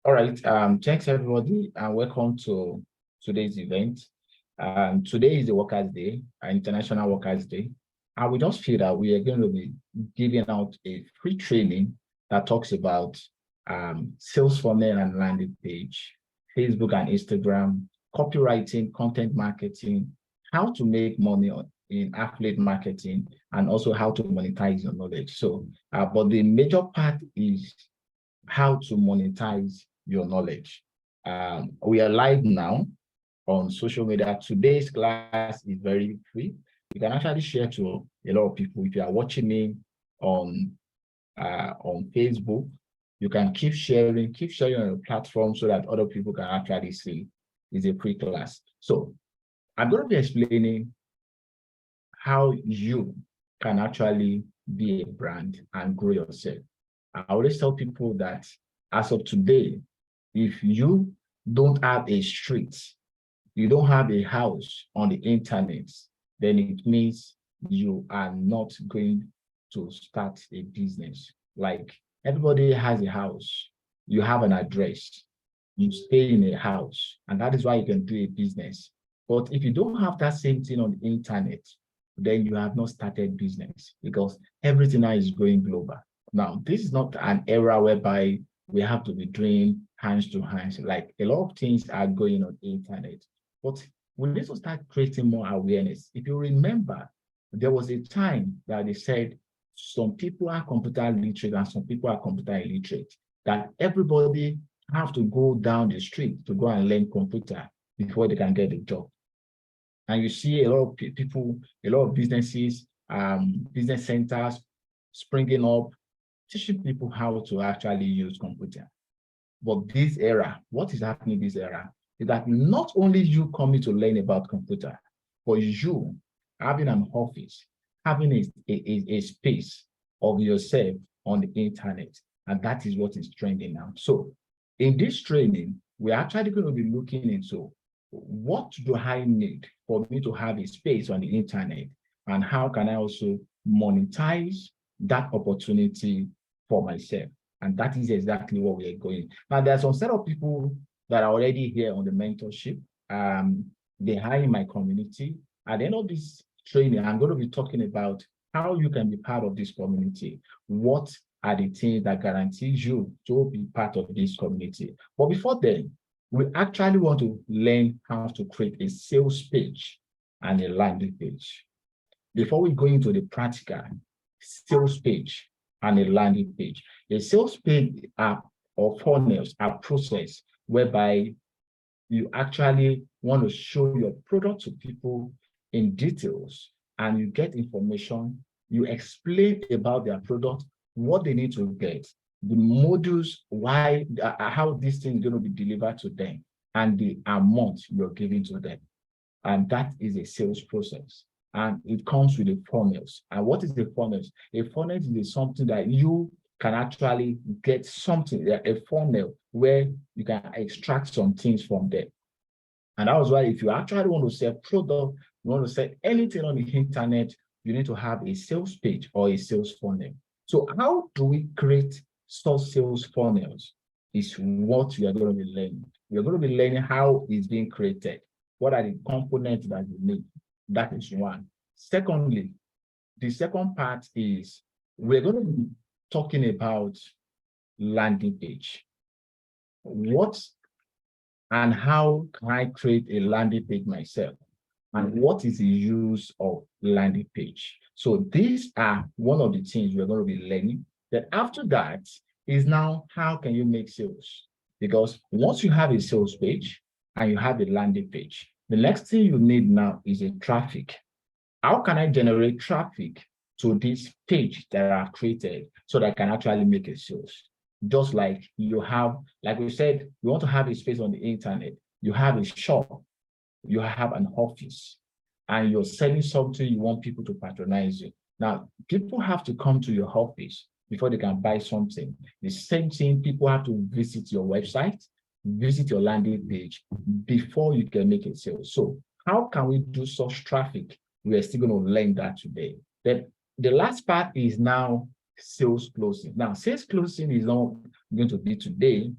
All right. Thanks everybody, and welcome to today's event. Today is the Workers' Day, International Workers' Day. And we just feel that we are going to be giving out a free training that talks about sales funnel and landing page, Facebook and Instagram, copywriting, content marketing, how to make money in affiliate marketing, and also how to monetize your knowledge. But the major part is how to monetize your knowledge. We are live now on social media. Today's class is very free. You can actually share to a lot of people. If you are watching me on Facebook, you can keep sharing on your platform so that other people can actually see. It's a free class. So I'm going to be explaining how you can actually be a brand and grow yourself. I always tell people that as of today, if you don't have a street, you don't have a house on the internet, then it means you are not going to start a business. Like everybody has a house, you have an address, you stay in a house, and that is why you can do a business. But if you don't have that same thing on the internet, then you have not started business because everything now is going global. Now, this is not an era whereby we have to be doing hands to hands. Like a lot of things are going on the internet, but we need to start creating more awareness. If you remember, there was a time that they said some people are computer literate and some people are computer illiterate, that everybody have to go down the street to go and learn computer before they can get a job. And you see a lot of people, a lot of businesses, business centers springing up, teaching people how to actually use computer. But this era, what is happening this era is that not only you coming to learn about computer, but you having an office, having a space of yourself on the internet. And that is what is trending now. So in this training, we're actually going to be looking into what do I need for me to have a space on the internet, and how can I also monetize that opportunity for myself. And that is exactly what we are going. Now, there's some set of people that are already here on the mentorship. They are in my community. At the end of this training, I'm going to be talking about how you can be part of this community. What are the things that guarantees you to be part of this community? But before then, we actually want to learn how to create a sales page and a landing page. Before we go into the practical, sales page and a landing page. A sales page or funnels are process whereby you actually want to show your product to people in details, and you get information, you explain about their product, what they need to get, the modules, why, how this thing is going to be delivered to them, and the amount you're giving to them. And that is a sales process. And it comes with the funnels. And what is the funnels? A funnel is something that you can actually get something, a funnel where you can extract some things from there. And that was why if you actually want to sell product, you want to sell anything on the internet, you need to have a sales page or a sales funnel. So how do we create such sales funnels is what we are going to be learning. We're going to be learning how it's being created. What are the components that you need? That is one. Secondly, the second part is we're going to be talking about landing page. What and how can I create a landing page myself? And what is the use of landing page? So these are one of the things we're going to be learning. Then after that is now how can you make sales? Because once you have a sales page and you have a landing page, the next thing you need now is a traffic. How can I generate traffic to this page that I've created so that I can actually make a sales? Just like you have, like we said, you want to have a space on the internet, you have a shop, you have an office, and you're selling something you want people to patronize you. Now, people have to come to your office before they can buy something. The same thing, people have to visit your website, visit your landing page before you can make a sale. So how can we do such traffic? We are still going to learn that today. Then the last part is now sales closing. Now, sales closing is not going to be today.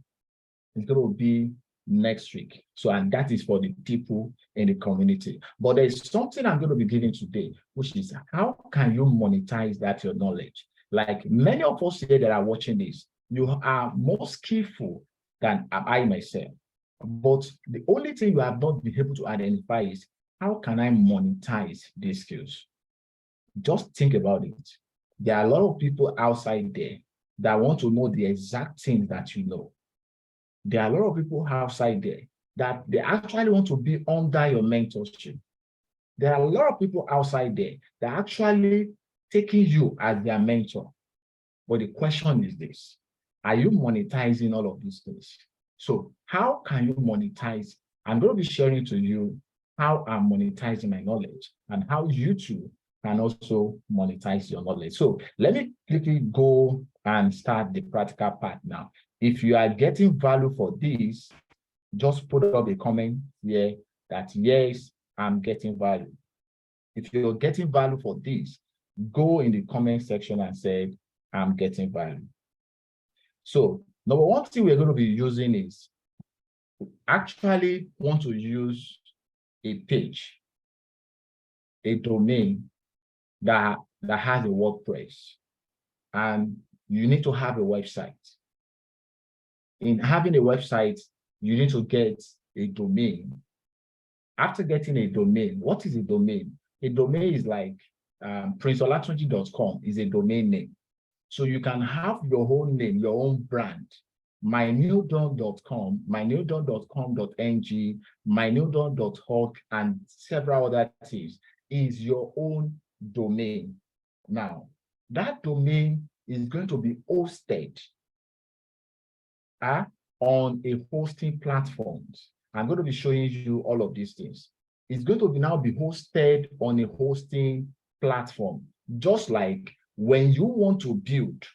It's going to be next week. So, and that is for the people in the community. But there's something I'm going to be giving today, which is how can you monetize that your knowledge? Like many of us here that are watching this, you are more skillful than I myself. But the only thing you have not been able to identify is how can I monetize these skills? Just think about it. There are a lot of people outside there that want to know the exact things that you know. There are a lot of people outside there that they actually want to be under your mentorship. There are a lot of people outside there that are actually taking you as their mentor. But the question is this: are you monetizing all of these things? So how can you monetize? I'm going to be sharing to you how I'm monetizing my knowledge and how you too can also monetize your knowledge. So let me quickly go and start the practical part now. If you are getting value for this, just put up a comment here that yes, I'm getting value. If you're getting value for this, go in the comment section and say, I'm getting value. So number one thing we're going to be using is actually want to use a page, a domain that has a WordPress, and you need to have a website. In having a website, you need to get a domain. After getting a domain, what is a domain? A domain is like princeolatunji.com is a domain name. So you can have your own name, your own brand. mynewdawn.com, mynewdawn.com.ng, mynewdawn.org, and several other things is your own domain. Now, that domain is going to be hosted on a hosting platforms. I'm going to be showing you all of these things. It's going to be now be hosted on a hosting platform, just like when you want to build,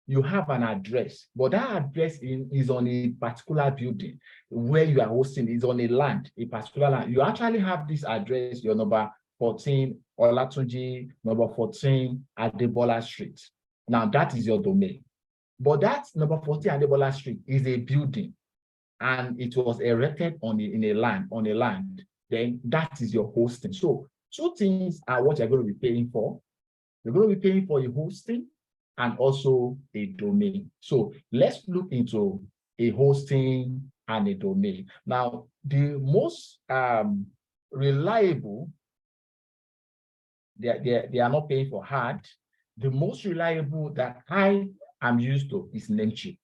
you have an address, but that address is on a particular building where you are hosting, is on a land, a particular land. You actually have this address, your number 14, Olatunji, number 14, Adebola Street. Now that is your domain. But that number 14 Adebola Street is a building and it was erected on a land. Then that is your hosting. So two things are what you're going to be paying for. You're going to be paying for your hosting and also a domain. So let's look into a hosting and a domain. Now, the most reliable, they are not paying for hard. The most reliable that I am used to is Namecheap.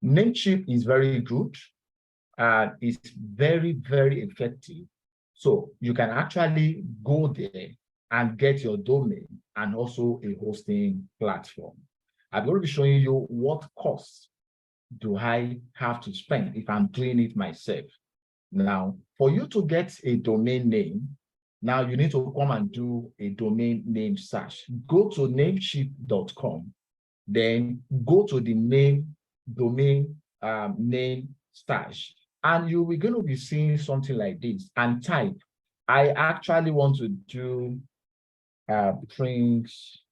Namecheap is very good. It's very, very effective. So you can actually go there and get your domain and also a hosting platform. I'm going to be showing you what costs do I have to spend if I'm doing it myself. Now, for you to get a domain name, now you need to come and do a domain name search. Go to namecheap.com, then go to the domain name search, and you're going to be seeing something like this and type. I actually want to do Prince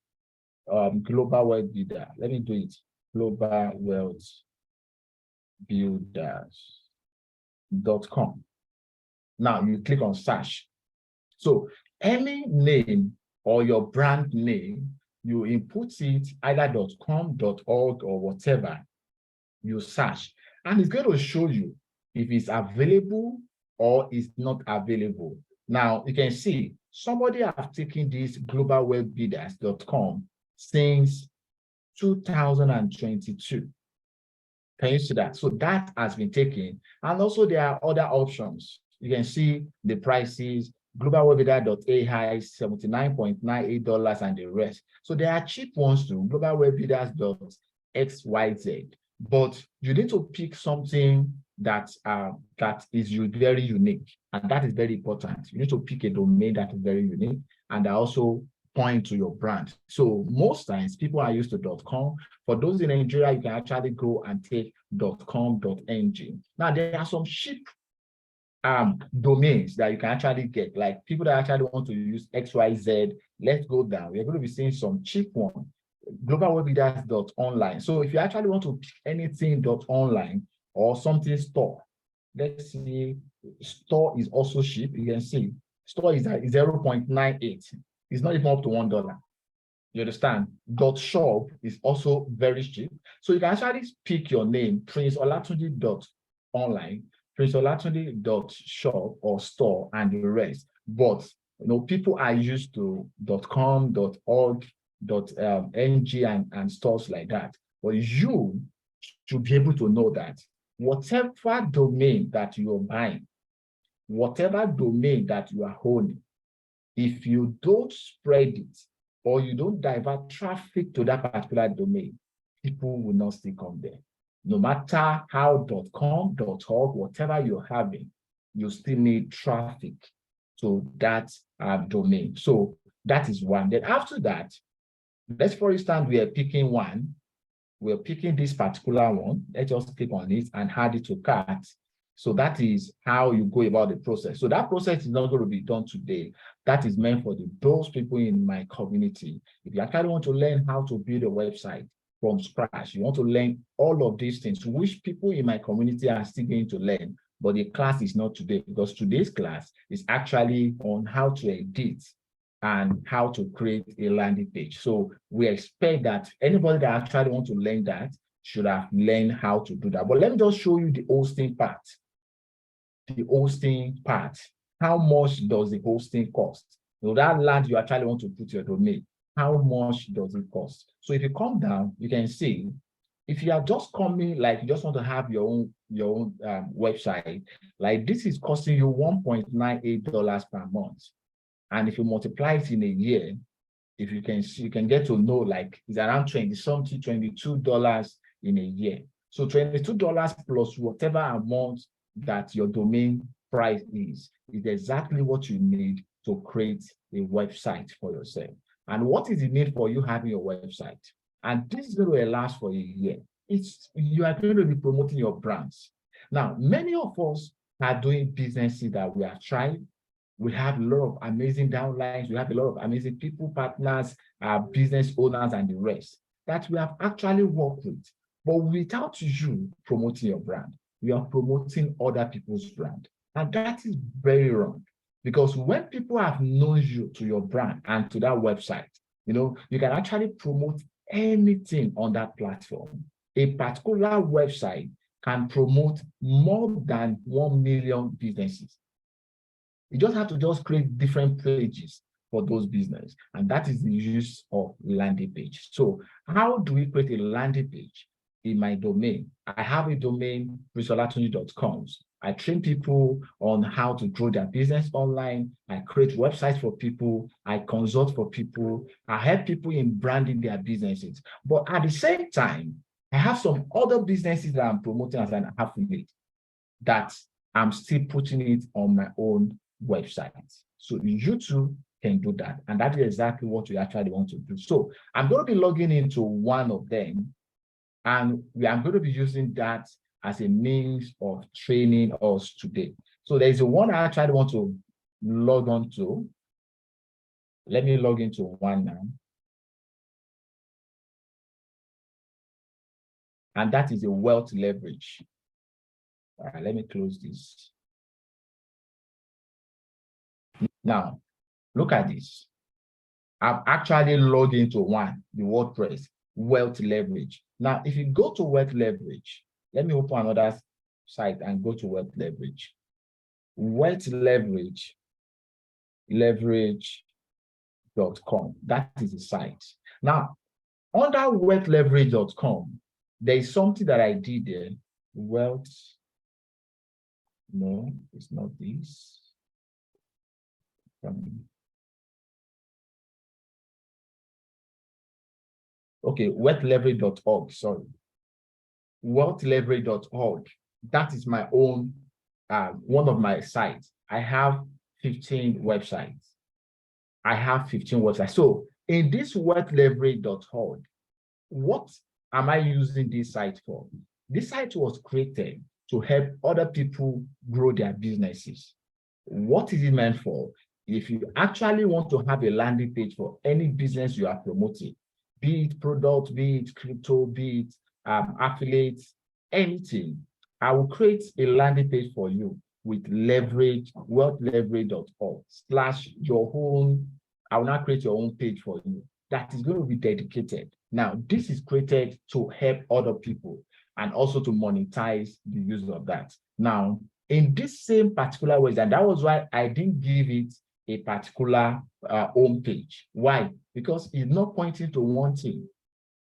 Global Wealth Builder. Let me do it. Global Wealth Builders.com. Now you click on search. So any name or your brand name, you input it either .com, .org, or whatever, you search, and it's going to show you if it's available or it's not available. Now you can see somebody have taken this globalwealthbuilders.com since 2022. Can you see that? So that has been taken. And also there are other options. You can see the prices, globalwealthbuilder.ai, $79.98 and the rest. So there are cheap ones too, globalwealthbuilders.xyz. But you need to pick something that is very unique, and that is very important. You need to pick a domain that is very unique and also point to your brand. So most times people are used to .com. For those in Nigeria, you can actually go and take .com.ng. Now there are some cheap domains that you can actually get, like people that actually want to use XYZ. Let's go down. We're going to be seeing some cheap one, globalwealthbuilders.online. So if you actually want to pick anything .online, or something store. Let's see, store is also cheap. You can see store is at 0.98. It's not even up to $1. You understand? .shop is also very cheap. So you can actually pick your name, princeolatunde.online, princeolatunde.shop or store, and the rest. But people are used to .com, .org, .ng and stuff like that. But you should be able to know that whatever domain that you're buying, whatever domain that you are holding, if you don't spread it or you don't divert traffic to that particular domain, people will not still come there. No matter how .com, .org, whatever you're having, you still need traffic to that domain. So that is one. Then after that, let's for instance, we are picking one. We're picking this particular one. Let's just click on it and add it to cart. So that is how you go about the process. So that process is not going to be done today. That is meant for those people in my community. If you actually want to learn how to build a website from scratch, you want to learn all of these things, which people in my community are still going to learn, but the class is not today, because today's class is actually on how to edit and how to create a landing page. So we expect that anybody that actually want to learn that should have learned how to do that. But let me just show you the hosting part. The hosting part. How much does the hosting cost? That land you actually want to put your domain, how much does it cost? So if you come down, you can see, if you are just coming, like you just want to have your own website, like this is costing you $1.98 per month. And if you multiply it in a year, if you can see, you can get to know, like it's around $20-something, $22 in a year. So $22 plus whatever amount that your domain price is exactly what you need to create a website for yourself. And what is the need for you having your website? And this is going to last for a year. You are going to be promoting your brands. Now, many of us are doing businesses that we are trying. We have a lot of amazing downlines. We have a lot of amazing people, partners, business owners, and the rest that we have actually worked with. But without you promoting your brand, you are promoting other people's brand. And that is very wrong. Because when people have known you to your brand and to that website, you can actually promote anything on that platform. A particular website can promote more than 1 million businesses. You just have to just create different pages for those businesses. And that is the use of landing page. So how do we create a landing page? In my domain, I have a domain, princeolatunde.com. I train people on how to grow their business online. I create websites for people. I consult for people. I help people in branding their businesses. But at the same time, I have some other businesses that I'm promoting as an affiliate that I'm still putting it on my own website. So you too can do that. And that is exactly what we actually want to do. So I'm going to be logging into one of them. And we are going to be using that as a means of training us today. So there's one I actually want to log on to. Let me log into one now. And that is a wealth leverage. All right, let me close this. Now, look at this. I've actually logged into one, the WordPress, wealth leverage. Now, if you go to wealth leverage, let me open another site and go to wealth leverage. Wealth leverage, leverage.com. That is the site. Now, under wealthleverage.com, there is something that I did there. Wealth, no, it's not this. Okay, wealthleverage.org, sorry. Wealthleverage.org. That is my own, one of my sites. I have 15 websites. I have 15 websites. So in this wealthleverage.org, what am I using this site for? This site was created to help other people grow their businesses. What is it meant for? If you actually want to have a landing page for any business you are promoting, be it product, be it crypto, be it affiliates, anything, I will create a landing page for you with leverage, wealthleverage.org/your own. I will now create your own page for you that is going to be dedicated. Now, this is created to help other people and also to monetize the use of that. Now, in this same particular way, and that was why I didn't give it a particular home page. Why? Because it's not pointing to one thing.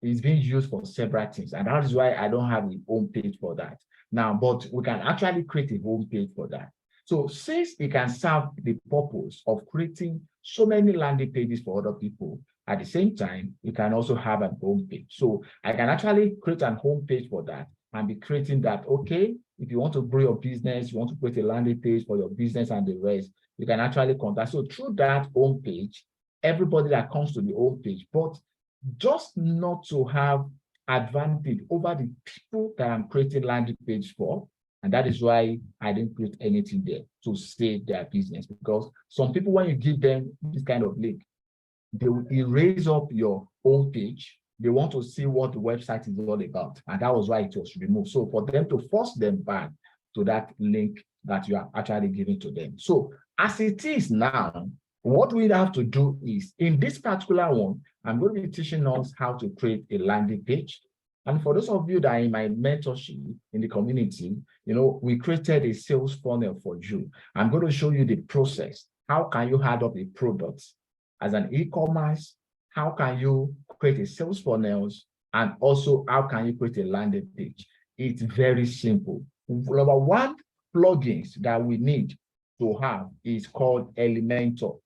It's being used for several things. And that is why I don't have a home page for that. Now, but we can actually create a home page for that. So since it can serve the purpose of creating so many landing pages for other people, at the same time, you can also have an home page. So I can actually create an home page for that and be creating that, okay, if you want to grow your business, you want to create a landing page for your business and the rest, you can actually contact. So through that home page, everybody that comes to the home page, but just not to have advantage over the people that I'm creating landing page for. And that is why I didn't put anything there to save their business, because some people, when you give them this kind of link, they will erase up your own page. They want to see what the website is all about. And that was why it was removed. So for them to force them back to that link that you are actually giving to them. So as it is now, what we have to do is, in this particular one, I'm going to be teaching us how to create a landing page. And for those of you that are in my mentorship in the community, we created a sales funnel for you. I'm going to show you the process. How can you add up a product as an e-commerce? How can you create a sales funnels? And also, how can you create a landing page? It's very simple. Number one, plugins that we need to have is called Elementor.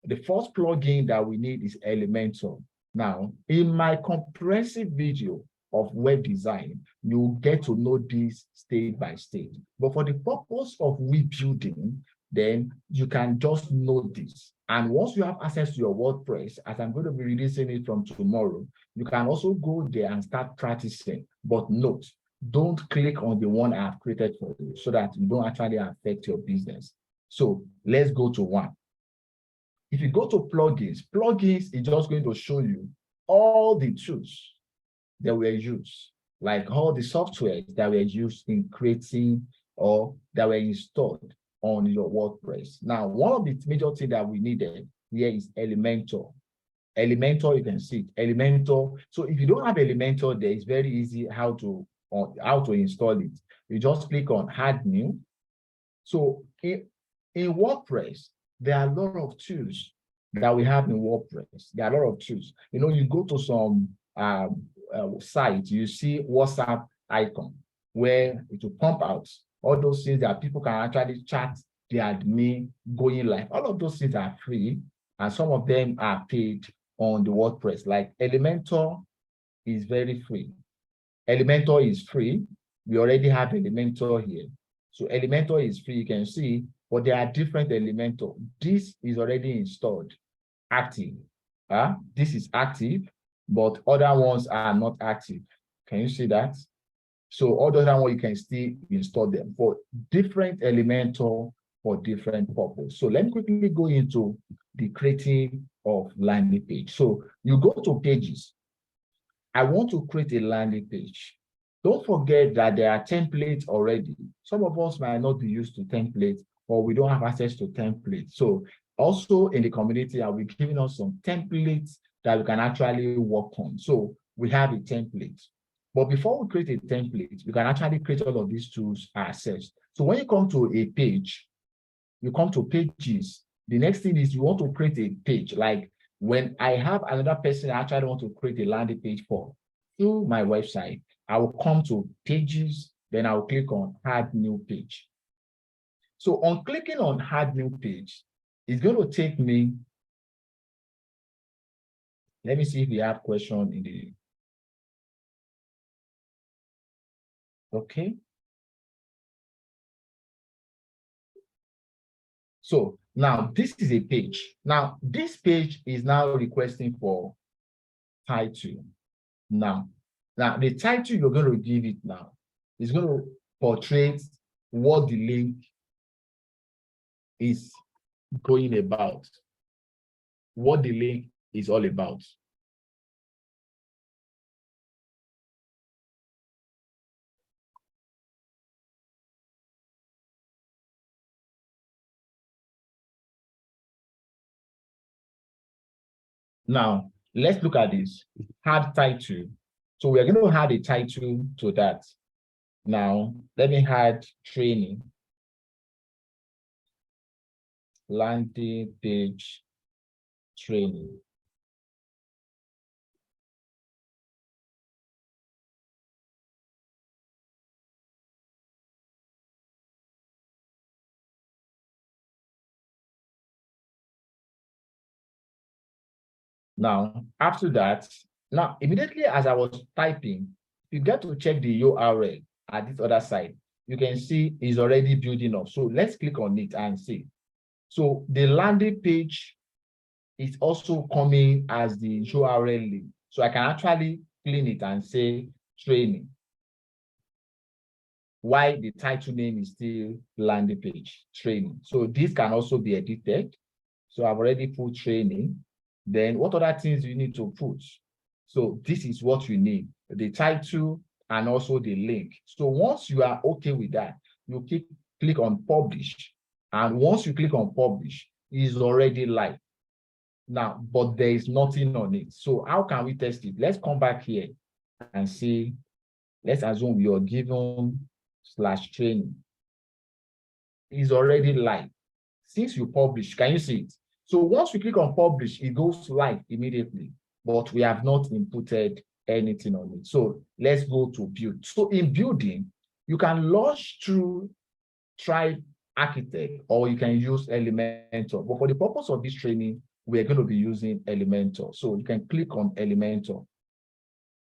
The first plugin that we need is Elementor. Now, in my comprehensive video of web design, you get to know this stage by stage. But for the purpose of rebuilding, then you can just know this. And once you have access to your WordPress, as I'm going to be releasing it from tomorrow, you can also go there and start practicing. But note, don't click on the one I have created for you so that you don't actually affect your business. So let's go to one. If you go to plugins is just going to show you all the tools that were used, like all the software that were used in creating or that were installed on your WordPress. Now, one of the major things that we needed here is Elementor. Elementor, you can see it, Elementor. So if you don't have Elementor there, it's very easy how to install it. You just click on Add New. So in WordPress, there are a lot of tools that we have in WordPress. There are a lot of tools. You go to some site, you see WhatsApp icon where it will pump out all those things that people can actually chat the admin going live. All of those things are free, and some of them are paid on the WordPress. Like Elementor is very free. Elementor is free. We already have Elementor here. So Elementor is free, you can see, but there are different Elementor. This is already installed, active. This is active, but other ones are not active. Can you see that? So all the other ones, you can still install them for different Elementor for different purpose. So let me quickly go into the creating of landing page. So you go to pages. I want to create a landing page. Don't forget that there are templates already. Some of us might not be used to templates, or we don't have access to templates. So also in the community, I'll be giving us some templates that we can actually work on. So we have a template. But before we create a template, we can actually create all of these tools ourselves. So when you come to a page, you come to pages, the next thing is you want to create a page. Like when I have another person I actually want to create a landing page for through my website, I will come to pages, then I will click on add new page. So on clicking on add new page, it's going to take me. Let me see if we have question in the. Okay. So now this is a page. Now this page is now requesting for title. Now the title you're going to give it now is going to portray what the link is going about, what the link is all about. Now, let's look at this. Add title. So we're going to add a title to that. Now, let me add training. Landing page training. Now, after that, now immediately as I was typing, you get to check the URL at this other side. You can see it's already building up. So let's click on it and see. So the landing page is also coming as the URL link. So I can actually clean it and say training. Why the title name is still landing page training. So this can also be edited. So I've already put training. Then what other things you need to put? So this is what you need, the title and also the link. So once you are okay with that, you click on publish. And once you click on publish, it's already live. Now, but there is nothing on it. So how can we test it? Let's come back here and see. Let's assume we are given /training. Is already live. Since you publish, can you see it? So once we click on publish, it goes live immediately, but we have not inputted anything on it. So let's go to build. So in building, you can launch through Tribe Architect, or you can use Elementor. But for the purpose of this training, we're going to be using Elementor. So you can click on Elementor.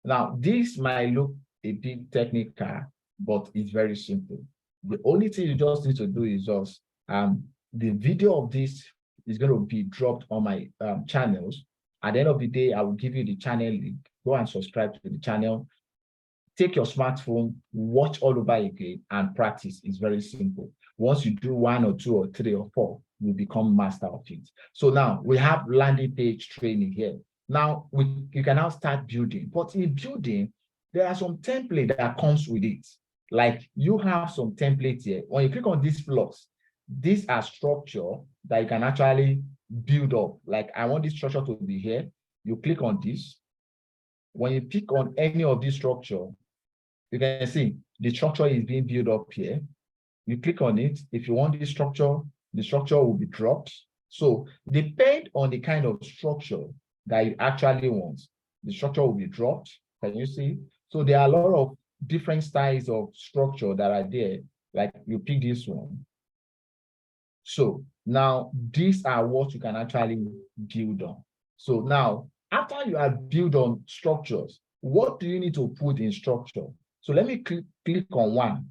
Now, this might look a bit technical, but it's very simple. The only thing you just need to do is just, the video of this is going to be dropped on my channels. At the end of the day, I will give you the channel link. Go and subscribe to the channel. Take your smartphone, watch all over again, and practice. It's very simple. Once you do 1 or 2 or 3 or 4, you become master of it. So now we have landing page training here. Now you can now start building. But in building, there are some templates that comes with it. Like you have some templates here. When you click on these blocks, these are structure that you can actually build up. Like I want this structure to be here. You click on this. When you pick on any of these structure, you can see the structure is being built up here. You click on it. If you want this structure, the structure will be dropped. So depend on the kind of structure that you actually want, the structure will be dropped. Can you see? So there are a lot of different styles of structure that are there. Like you pick this one. So now these are what you can actually build on. So now, after you have built on structures, what do you need to put in structure? So let me click on one.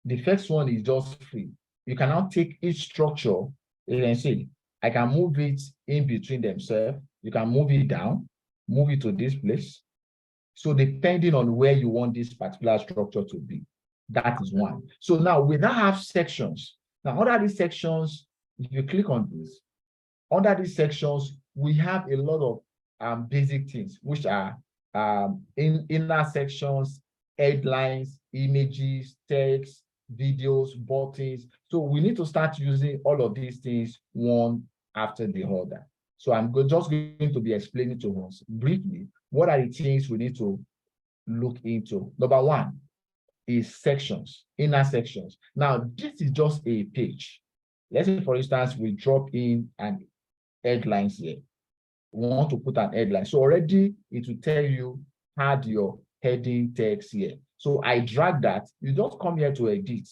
The first one is just free. You can now take each structure. You can see, I can move it in between themselves. You can move it down, move it to this place. So depending on where you want this particular structure to be, that is one. So now we now have sections. Now under these sections, if you click on this, under these sections, we have a lot of basic things, which are inner sections, headlines, images, text, videos, buttons. So we need to start using all of these things one after the other. So I'm just going to be explaining to us briefly what are the things we need to look into. Number one is sections, inner sections. Now, this is just a page. Let's say, for instance, we drop in an headlines here. We want to put an headline. So already it will tell you add your heading text here. So I drag that. You just come here to edit.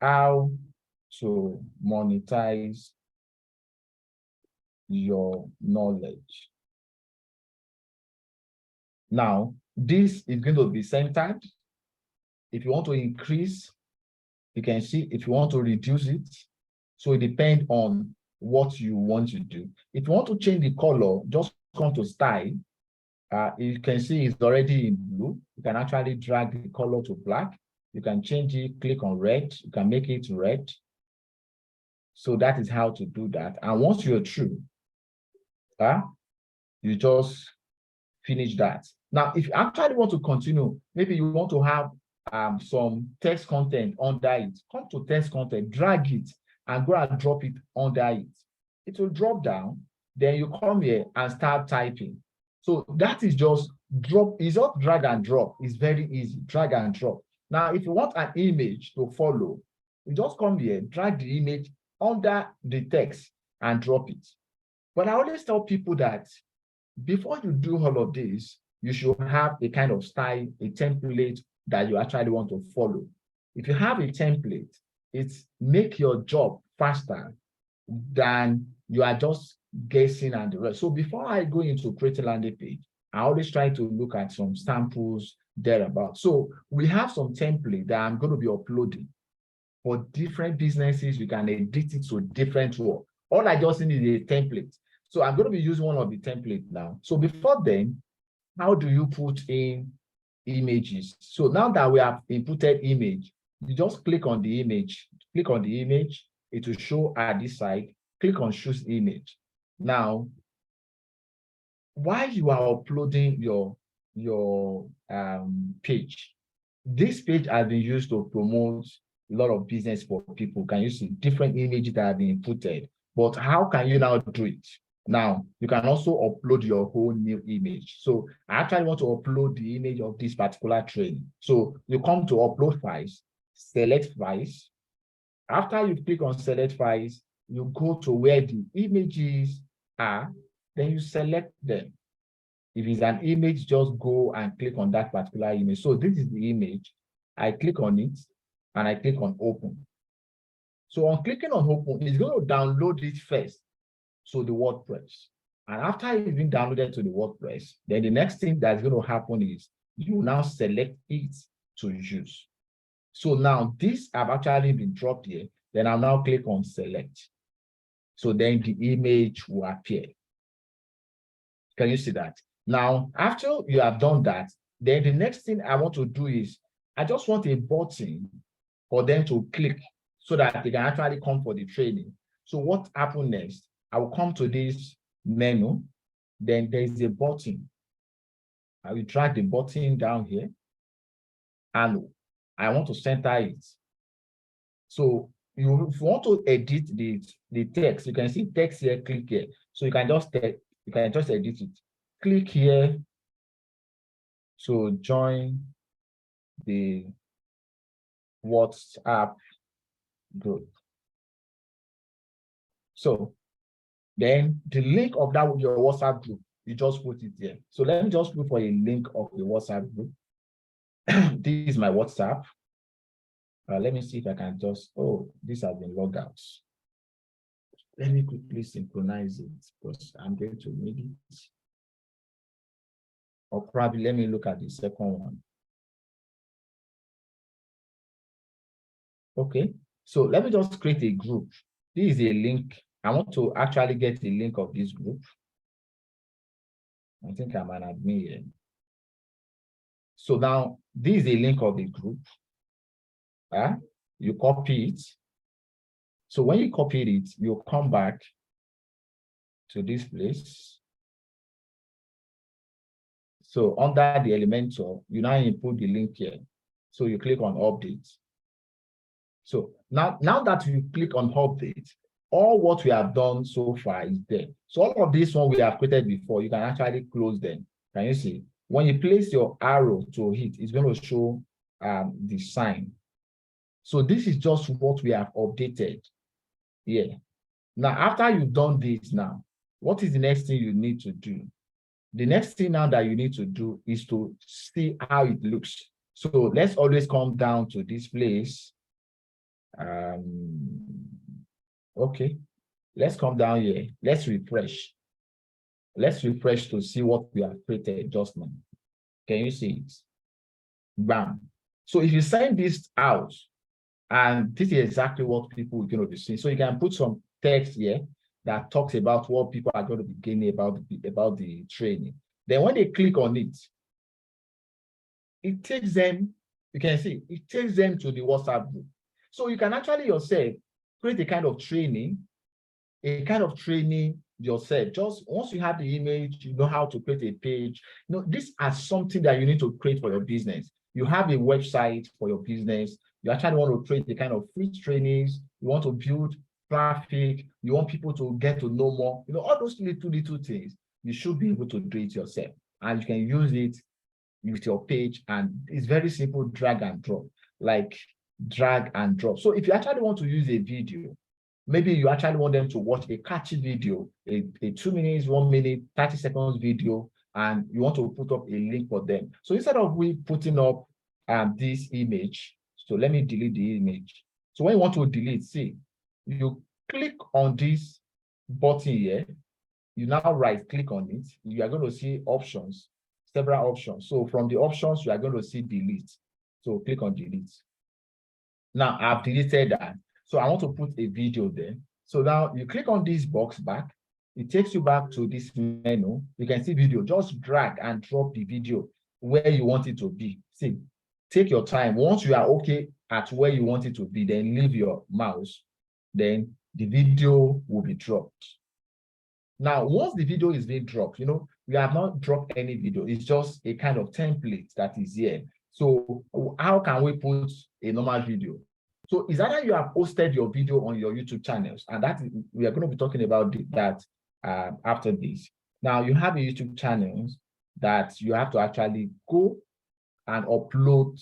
How to monetize your knowledge. Now, this is going to be centered. If you want to increase, you can see. If you want to reduce it, so it depends on what you want to do. If you want to change the color, just come to style. You can see it's already in blue. You can actually drag the color to black. You can change it, click on red. You can make it red. So that is how to do that. And once you're through, you just finish that. Now, if you actually want to continue, maybe you want to have some text content under it, come to text content, drag it, and go and drop it under it. It will drop down. Then you come here and start typing. So that is just drop, it's not drag and drop. It's very easy, drag and drop. Now, if you want an image to follow, you just come here, drag the image under the text and drop it. But I always tell people that before you do all of this, you should have a kind of style, a template that you actually want to follow. If you have a template, it's make your job faster than you are just guessing and the rest. So before I go into creating landing page, I always try to look at some samples thereabout. So we have some template that I'm going to be uploading for different businesses. You can edit it to different work. All I just need is a template. So I'm going to be using one of the templates now. So before then, how do you put in images? So now that we have inputted image, you just click on the image, it will show at this side, click on choose image. Now, while you are uploading your page, this page has been used to promote a lot of business for people. Can you see different images that have been inputted? But how can you now do it? Now, you can also upload your whole new image. So I actually want to upload the image of this particular training. So you come to upload files, select files. After you click on select files, you go to where the images are, then you select them. If it's an image, just go and click on that particular image. So this is the image. I click on it and I click on open. So on clicking on open, it's going to download it first. So the WordPress. And after it's been downloaded to the WordPress, then the next thing that's going to happen is you now select it to use. So now this have actually been dropped here. Then I'll now click on select. So then the image will appear. Can you see that? Now, after you have done that, then the next thing I want to do is I just want a button for them to click so that they can actually come for the training. So what happens next? I will come to this menu, then there's a button. I will drag the button down here, and I want to center it. So if you want to edit the text, you can see text here, click here. So you can just edit it. Click here. So join the WhatsApp group. So then the link of that your WhatsApp group, you just put it there. So let me just look for a link of the WhatsApp group. This is my WhatsApp. Let me see if I can just, oh, this has been logged out. Let me quickly synchronize it because I'm going to need it. Or probably let me look at the second one. Okay, so let me just create a group. This is a link. I want to actually get the link of this group. I think I'm an admin here. So now this is a link of the group. You copy it. So when you copy it, you come back to this place. So under the Elementor, you now input the link here. So you click on update. So now that you click on update, all what we have done so far is there. So all of this one we have created before, you can actually close them. Can you see? When you place your arrow to hit, it's going to show the sign. So this is just what we have updated here. Now, after you've done this now, what is the next thing you need to do? The next thing now that you need to do is to see how it looks. So let's always come down to this place. Okay, let's come down here. Let's refresh. Let's refresh to see what we have created just now. Can you see it? Bam. So if you send this out, and this is exactly what people are going to be seeing. So you can put some text here that talks about what people are going to be gaining about the training. Then when they click on it, it takes them, you can see, it takes them to the WhatsApp group. So you can actually yourself create a kind of training yourself. Just once you have the image, you know how to create a page. You know, these are something that you need to create for your business. You have a website for your business. You actually want to create the kind of free trainings. You want to build traffic, you want people to get to know more, all those little things, you should be able to do it yourself. And you can use it with your page, and it's very simple, drag and drop, like drag and drop. So if you actually want to use a video, maybe you actually want them to watch a catchy video, a 2 minutes, 1 minute, 30 seconds video, and you want to put up a link for them. So instead of we putting up this image, so let me delete the image. So when you want to delete, see, you click on this button here, you now right click on it, you are going to see options, several options. So from the options, you are going to see delete. So click on delete. Now I've deleted that. So I want to put a video there. So now you click on this box back, it takes you back to this menu. You can see video, just drag and drop the video where you want it to be. See, take your time. Once you are okay at where you want it to be, then leave your mouse, then the video will be dropped. Now, once the video is being dropped, we have not dropped any video. It's just a kind of template that is here. So how can we put a normal video? So is either you have posted your video on your YouTube channels, and that is, we are going to be talking about that after this. Now you have a YouTube channels that you have to actually go and upload.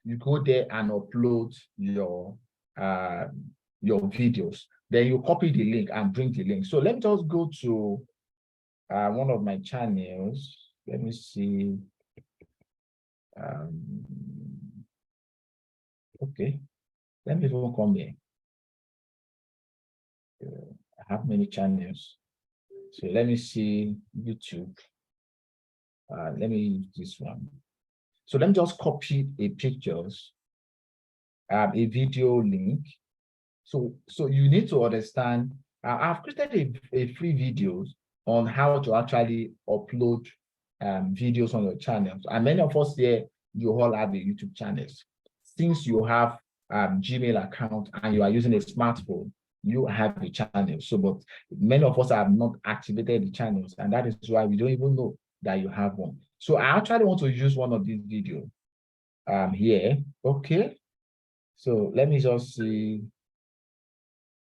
You go there and upload your videos. Then you copy the link and bring the link. So let me just go to one of my channels. Let me see. Okay. Let me even come here. I have many channels. So let me see YouTube. Let me use this one. So let me just copy a pictures, a video link. So you need to understand, I've created a free videos on how to actually upload videos on your channels. And many of us here, you all have a YouTube channels. Since you have Gmail account and you are using a smartphone, you have a channel. So, but many of us have not activated the channels, and that is why we don't even know that you have one. So I actually want to use one of these videos here. Okay. So let me just see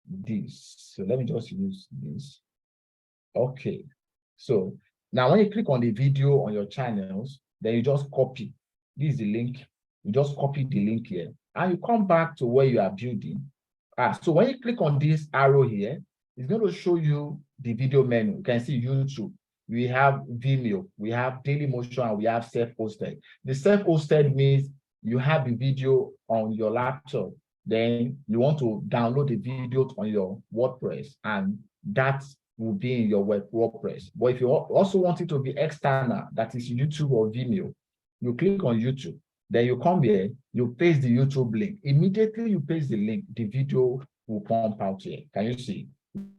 this. So let me just use this. Okay. So now when you click on the video on your channels, then you just copy. This is the link. You just copy the link here, and you come back to where you are building. So when you click on this arrow here, it's going to show you the video menu. You can see YouTube. We have Vimeo, we have Dailymotion, and we have self-hosted. The self-hosted means you have the video on your laptop, then you want to download the video on your WordPress, and that will be in your WordPress. But if you also want it to be external, that is YouTube or Vimeo, you click on YouTube. Then you come here, you paste the YouTube link. Immediately you paste the link, the video will pump out here. Can you see?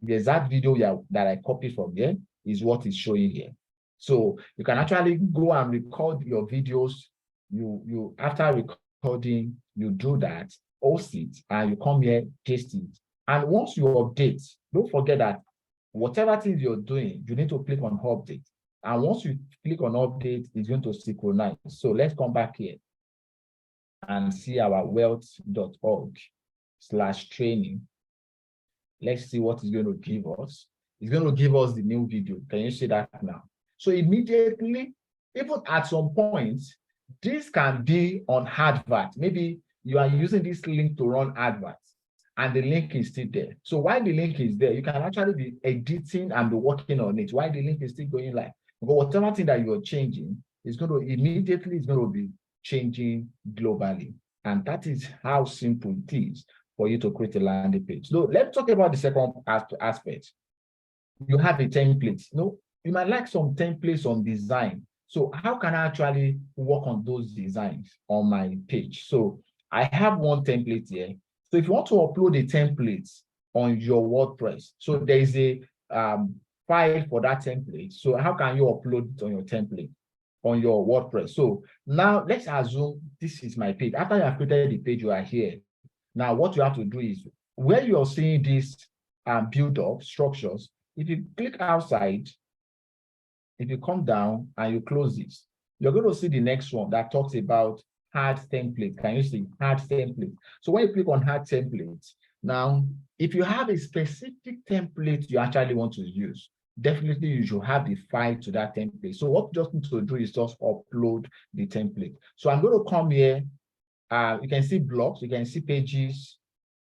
The exact video that I copied from here is what is showing here. So you can actually go and record your videos. You after recording, you do that, post it, and you come here, paste it. And once you update, don't forget that whatever things you're doing, you need to click on update. And once you click on update, it's going to synchronize. So let's come back here and see our wealth.org/training. Let's see what it's going to give us. It's going to give us the new video. Can you see that now? So immediately, even at some point, this can be on advert. Maybe you are using this link to run adverts, and the link is still there. So while the link is there, you can actually be editing and be working on it while the link is still going live. But whatever thing that you're changing is going to immediately be changing globally. And that is how simple it is for you to create a landing page. So let's talk about the second aspect. You have a template. You might like some templates on design. So how can I actually work on those designs on my page? So I have one template here. So if you want to upload a template on your WordPress, so there is a file for that template. So how can you upload it on your template on your WordPress? So now let's assume this is my page. After you have created the page, you are here. Now what you have to do is where you are seeing these build up structures, if you click outside, if you come down and you close this, you're going to see the next one that talks about add template. Can you see add template? So when you click on add templates, now If you have a specific template you actually want to use, definitely you should have the file to that template. So what you just need to do is just upload the template. So I'm going to come here. You can see blogs, you can see pages.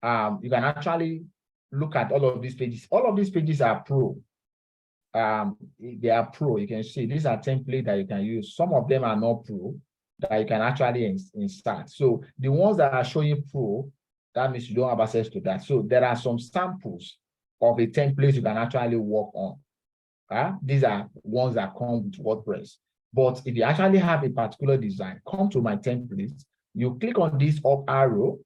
You can actually look at all of these pages. All of these pages are pro. They are pro. You can see these are templates that you can use. Some of them are not pro that you can actually insert. So the ones that are showing pro, that means you don't have access to that. So there are some samples of a template you can actually work on. These are ones that come with WordPress. But if you actually have a particular design, come to my templates, you click on this up arrow,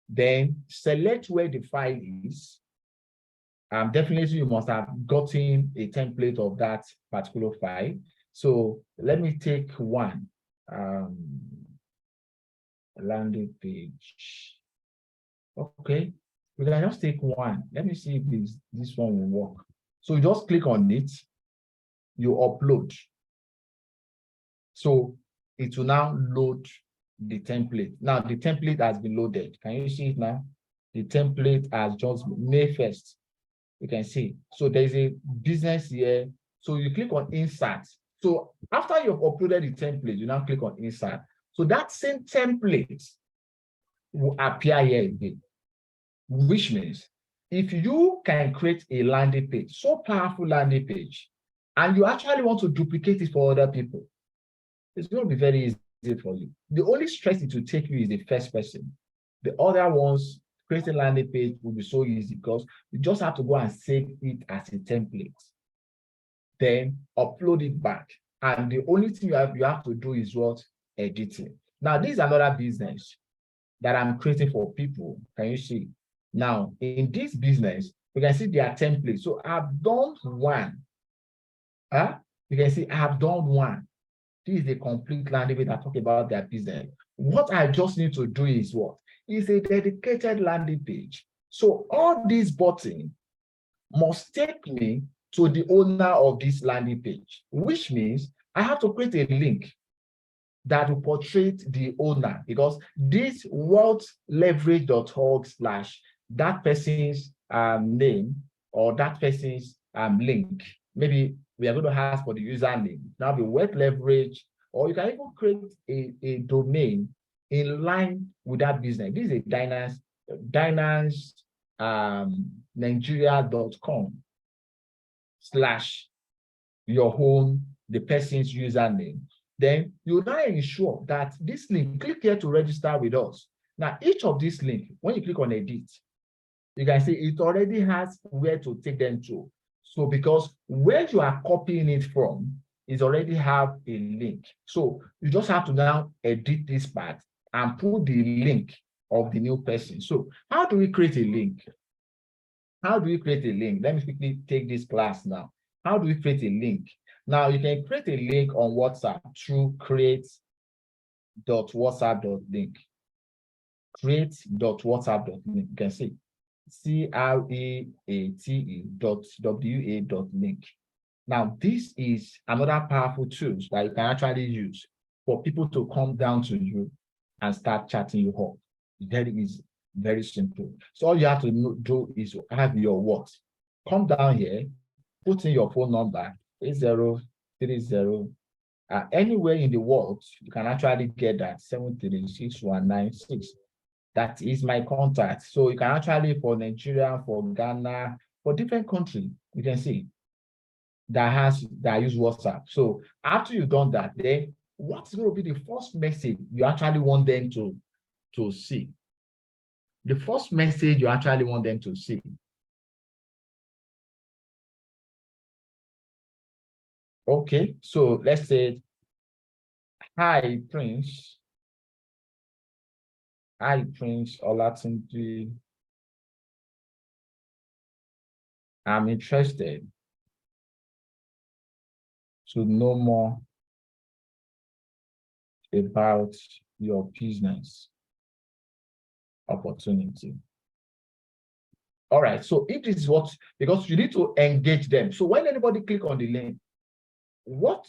then select where the file is. Definitely you must have gotten a template of that particular file. So let me take one, landing page. Okay, we can just take one. Let me see if this one will work. So you just click on it, you upload. So it will now load the template. Now the template has been loaded. Can you see it now? The template has just May 1st. You can see. So there's a business here. So you click on insert. So after you've uploaded the template, you now click on insert. So that same template will appear here again, which means if you can create a landing page, so powerful landing page, and you actually want to duplicate it for other people, it's going to be very easy for you. The only stress it will take you is the first person. The other ones, creating landing page will be so easy because you just have to go and save it as a template, then upload it back. And the only thing you have to do is what? Editing. Now, this is another business that I'm creating for people. Can you see? Now, in this business, you can see their template. So I've done one. You can see I've done one. This is a complete landing page that talk about their business. What I just need to do is what? Is a dedicated landing page. So all these buttons must take me to the owner of this landing page, which means I have to create a link that will portray the owner, because this wealthleverage.org / that person's name or that person's link. Maybe we are going to ask for the username. Now the wealth leverage, or you can even create a domain in line with that business. This is a Nigeria.com / your own, the person's username. Then you now ensure that this link, click here to register with us. Now, each of these links, when you click on edit, you can see it already has where to take them to. So because where you are copying it from is already have a link. So you just have to now edit this part and put the link of the new person. So how do we create a link? How do we create a link? Let me quickly take this class now. How do we create a link? Now you can create a link on WhatsApp through create.whatsapp.link. Create.whatsapp.link. You can see create.wa.link. Now this is another powerful tool that you can actually use for people to come down to you and start chatting you up. Very easy, very simple. So all you have to do is have your what? Come down here, put in your phone number, 8030. Anywhere in the world, you can actually get that 7361196. That is my contact. So you can actually, for Nigeria, for Ghana, for different countries, you can see that use WhatsApp. So after you've done that, then what's going to be the first message you actually want them to see? The first message you actually want them to see. Okay, so let's say, hi, Prince. Hi, Prince Olatunji. I'm interested to know more about your business opportunity. All right, so if this is what, because you need to engage them. So when anybody click on the link, what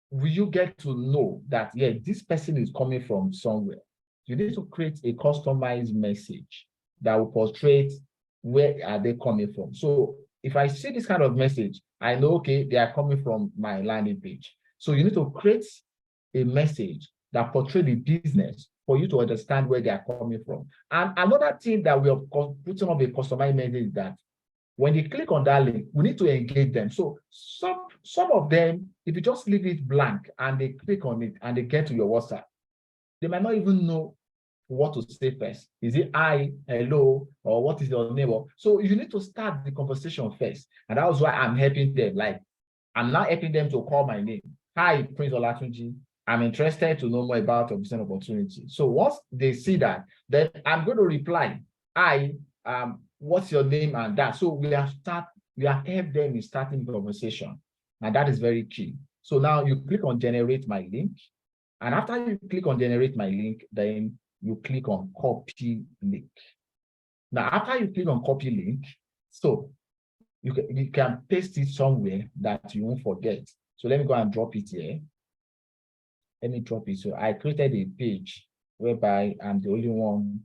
will you get to know that, yeah, this person is coming from somewhere? You need to create a customized message that will portray where are they coming from. So if I see this kind of message, I know, okay, they are coming from my landing page. So you need to create a message that portrays the business for you to understand where they are coming from. And another thing that we are putting up a customized message is that when they click on that link, we need to engage them. So some of them, if you just leave it blank and they click on it and they get to your WhatsApp, they might not even know what to say first. Is it hi, hello, or what is your name? So you need to start the conversation first. And that was why I'm helping them. Like, I'm not helping them to call my name. Hi, Prince Olatunji. I'm interested to know more about your business opportunity. So once they see that, then I'm going to reply, hi, what's your name and that. So we have helped them in starting the conversation. And that is very key. So now you click on generate my link. And after you click on generate my link, then you click on copy link. Now, after you click on copy link, so you can paste it somewhere that you won't forget. So let me go and drop it here. Let me drop it. So I created a page whereby I'm the only one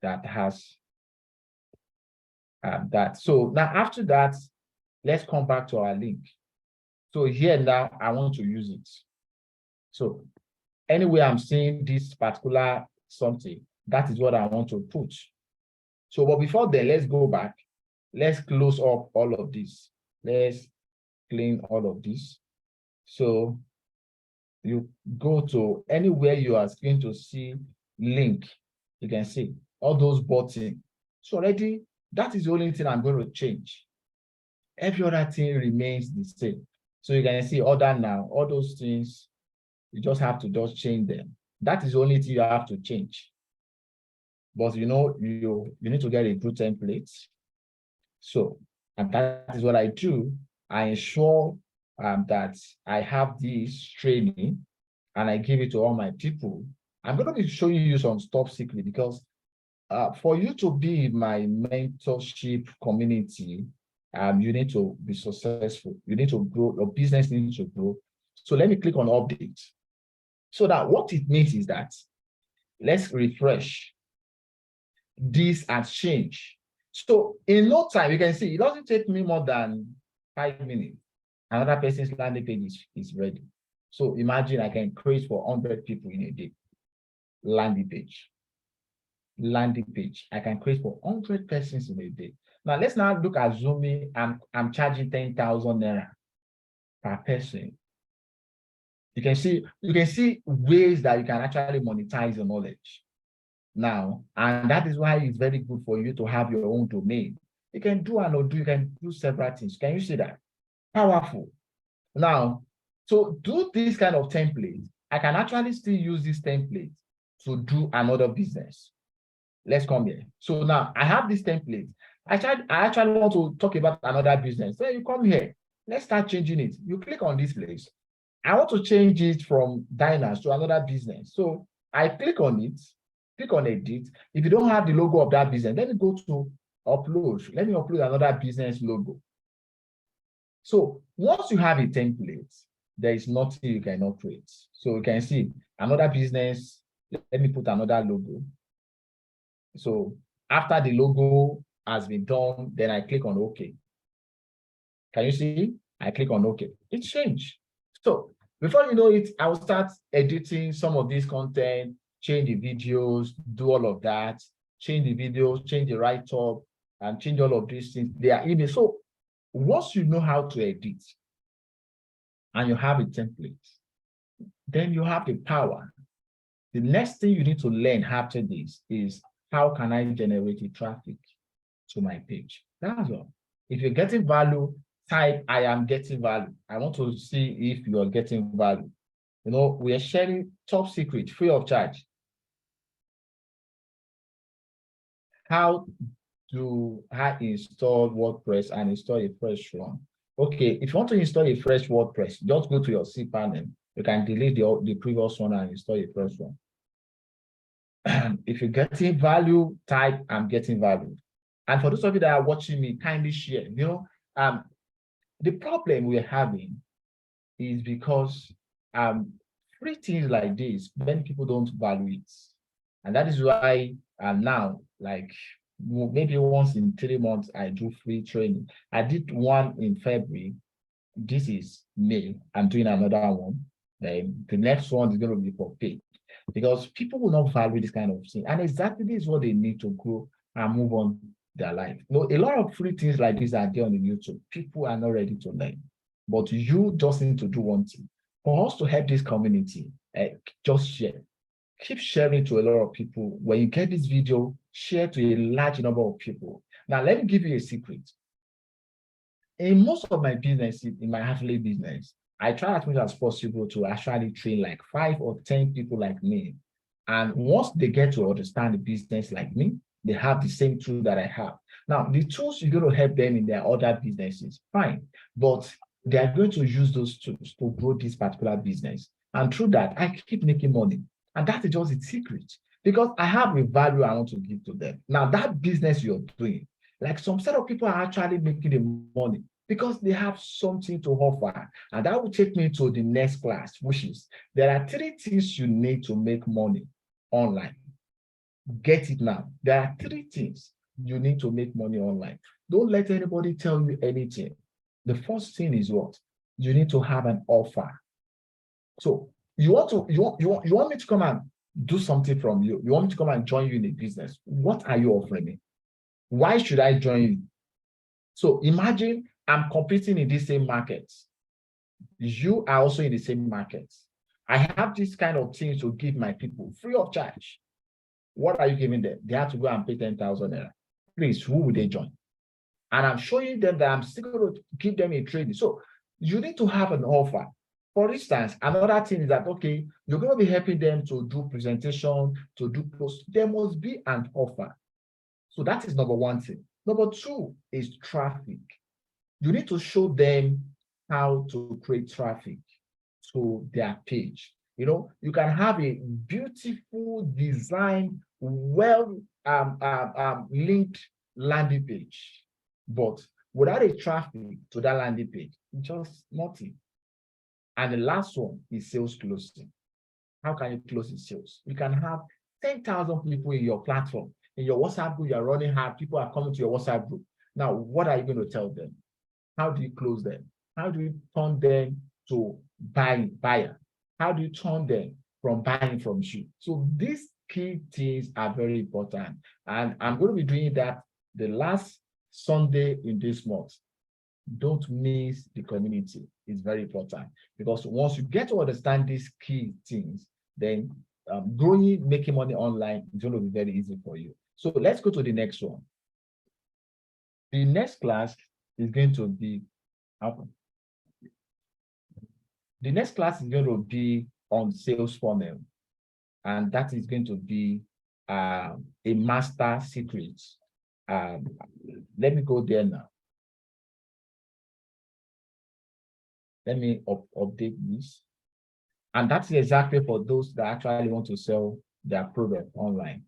that has that. So now after that, let's come back to our link. So here now, I want to use it. So anyway, I'm seeing this particular something, that is what I want to put. So, but before then, let's go back. Let's close up all of this. Let's clean all of this. So you go to anywhere you are going to see link, you can see all those buttons. So already, that is the only thing I'm going to change. Every other thing remains the same. So you can see other now, all those things, you just have to just change them. That is the only thing you have to change. But you know, you need to get a good template. So, and that is what I do. I ensure that I have this training and I give it to all my people. I'm going to be showing you some top secret because for you to be in my mentorship community, you need to be successful. You need to grow. Your business needs to grow. So let me click on update. So that what it means is that let's refresh. This has changed. So in no time, you can see it doesn't take me more than 5 minutes. Another person's landing page is ready. So imagine I can create for 100 people in a day. Landing page. I can create for 100 persons in a day. Now let's now look at Zooming. I'm charging 10,000 naira per person. You can see ways that you can actually monetize your knowledge now, and that is why it's very good for you to have your own domain. You can do you can do several things. Can you see that? Powerful. Now, to do this kind of template, I can actually still use this template to do another business. Let's come here. So now I have this template. I actually want to talk about another business. So you come here. Let's start changing it. You click on this place. I want to change it from diners to another business. So I click on it, click on edit. If you don't have the logo of that business, then you go to upload. Let me upload another business logo. So once you have a template, there is nothing you cannot create. So you can see another business. Let me put another logo. So after the logo has been done, then I click on OK. Can you see? I click on OK. It changed. So before you know it, I will start editing some of this content, change the videos, do all of that, change the videos, change the write-up, and change all of these things. They are email. So once you know how to edit and you have a template, then you have the power. The next thing you need to learn after this is how can I generate the traffic to my page? That's all. If you're getting value, type I am getting value. I want to see if you are getting value. You know, we are sharing top secret, free of charge. How do I install WordPress and install a fresh one? Okay, if you want to install a fresh WordPress, just go to your cPanel. You can delete the previous one and install a fresh one. If you're getting value, type I'm getting value. And for those of you that are watching me, kindly share. You know, the problem we're having is because free things like this, many people don't value it. And that is why now, like maybe once in 3 months, I do free training. I did one in February. This is May. I'm doing another one. Then the next one is going to be for paid because people will not value this kind of thing. And exactly this is what they need to grow and move on their life. You know, a lot of free things like this are there on the YouTube. People are not ready to learn, but you just need to do one thing. For us to help this community, just share. Keep sharing to a lot of people. When you get this video, share to a large number of people. Now, let me give you a secret. In most of my businesses, in my affiliate business, I try as much as possible to actually train like 5 or 10 people like me. And once they get to understand the business like me, they have the same tool that I have. Now, the tools you're going to help them in their other businesses, fine. But they are going to use those tools to grow this particular business. And through that, I keep making money. And that is just a secret because I have a value I want to give to them. Now, that business you're doing, like some set of people are actually making the money because they have something to offer. And that will take me to the next class, which is there are 3 things you need to make money online. Get it now. There are 3 things you need to make money online. Don't let anybody tell you anything. The first thing is what? You need to have an offer. So you want me to come and do something from you. You want me to come and join you in a business. What are you offering me? Why should I join you? So imagine I'm competing in the same market. You are also in the same market. I have this kind of things to give my people free of charge. What are you giving them? They have to go and pay 10,000 naira. Please, who would they join? And I'm showing them that I'm still going to give them a training. So you need to have an offer. For instance, another thing is that, okay, you're going to be helping them to do presentation, to do post. There must be an offer. So that is number 1 thing. Number 2 is traffic. You need to show them how to create traffic to their page. You know, you can have a beautiful design, well linked landing page, but without a traffic to that landing page, just nothing. And the last one is sales closing. How can you close the sales? You can have 10,000 people in your platform. In your WhatsApp group, you're running hard. People are coming to your WhatsApp group. Now, what are you going to tell them? How do you close them? How do you turn them to buyer? How do you turn them from buying from you? So these key things are very important. And I'm going to be doing that the last Sunday in this month. Don't miss the community. It's very important because once you get to understand these key things, then growing, making money online is going to be very easy for you. So let's go to the next one. The next class is going to be the next class is going to be on sales funnel, and that is going to be a master secret. Let me go there now. Let me update this. And that's exactly for those that actually want to sell their product online.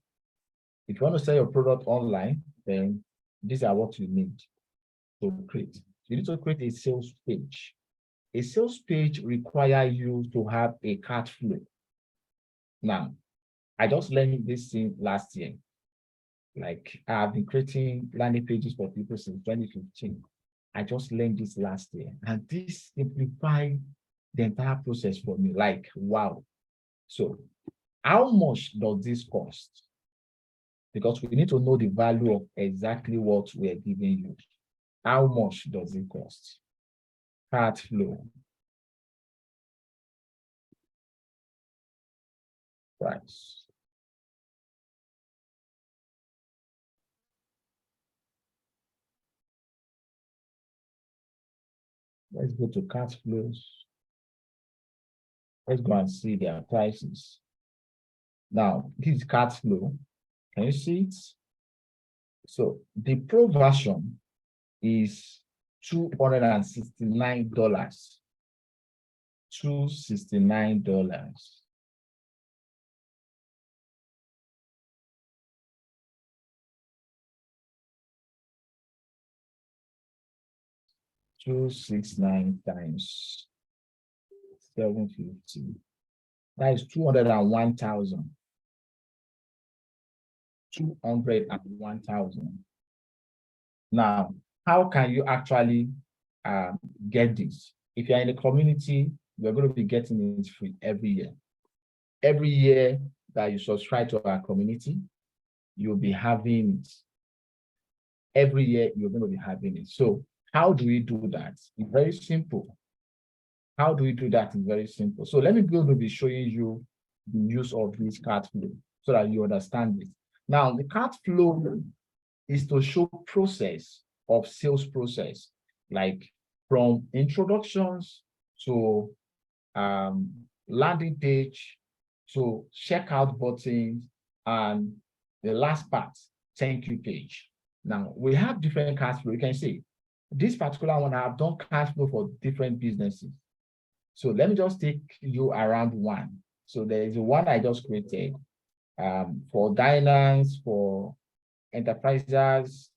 If you want to sell your product online, then these are what you need to create. You need to create a sales page. A sales page requires you to have a cart flow. Now, I just learned this thing last year. Like I've been creating landing pages for people since 2015. I just learned this last year, and this simplified the entire process for me. Like, wow. So how much does this cost? Because we need to know the value of exactly what we are giving you. How much does it cost? Cart flow. Price. Let's go to cart flows. Let's go and see their prices. Now, this is cart flow. Can you see it? So the pro version is $269. $269. $269 times 750. That is 201,000. 200 and 1,000. Now, how can you actually get this? If you're in the community, you're going to be getting it free every year. Every year that you subscribe to our community, you'll be having it. Every year, you're going to be having it. So how do we do that? It's very simple. How do we do that? It's very simple. So let me go to be showing you the use of this cart flow so that you understand it. Now, the cart flow is to show process of sales process, like from introductions to landing page to checkout buttons, and the last part, thank you page. Now, we have different cart flow. You can see this particular one, I have done cart flow for different businesses. So let me just take you around one. So there is one I just created for diners, for enterprises,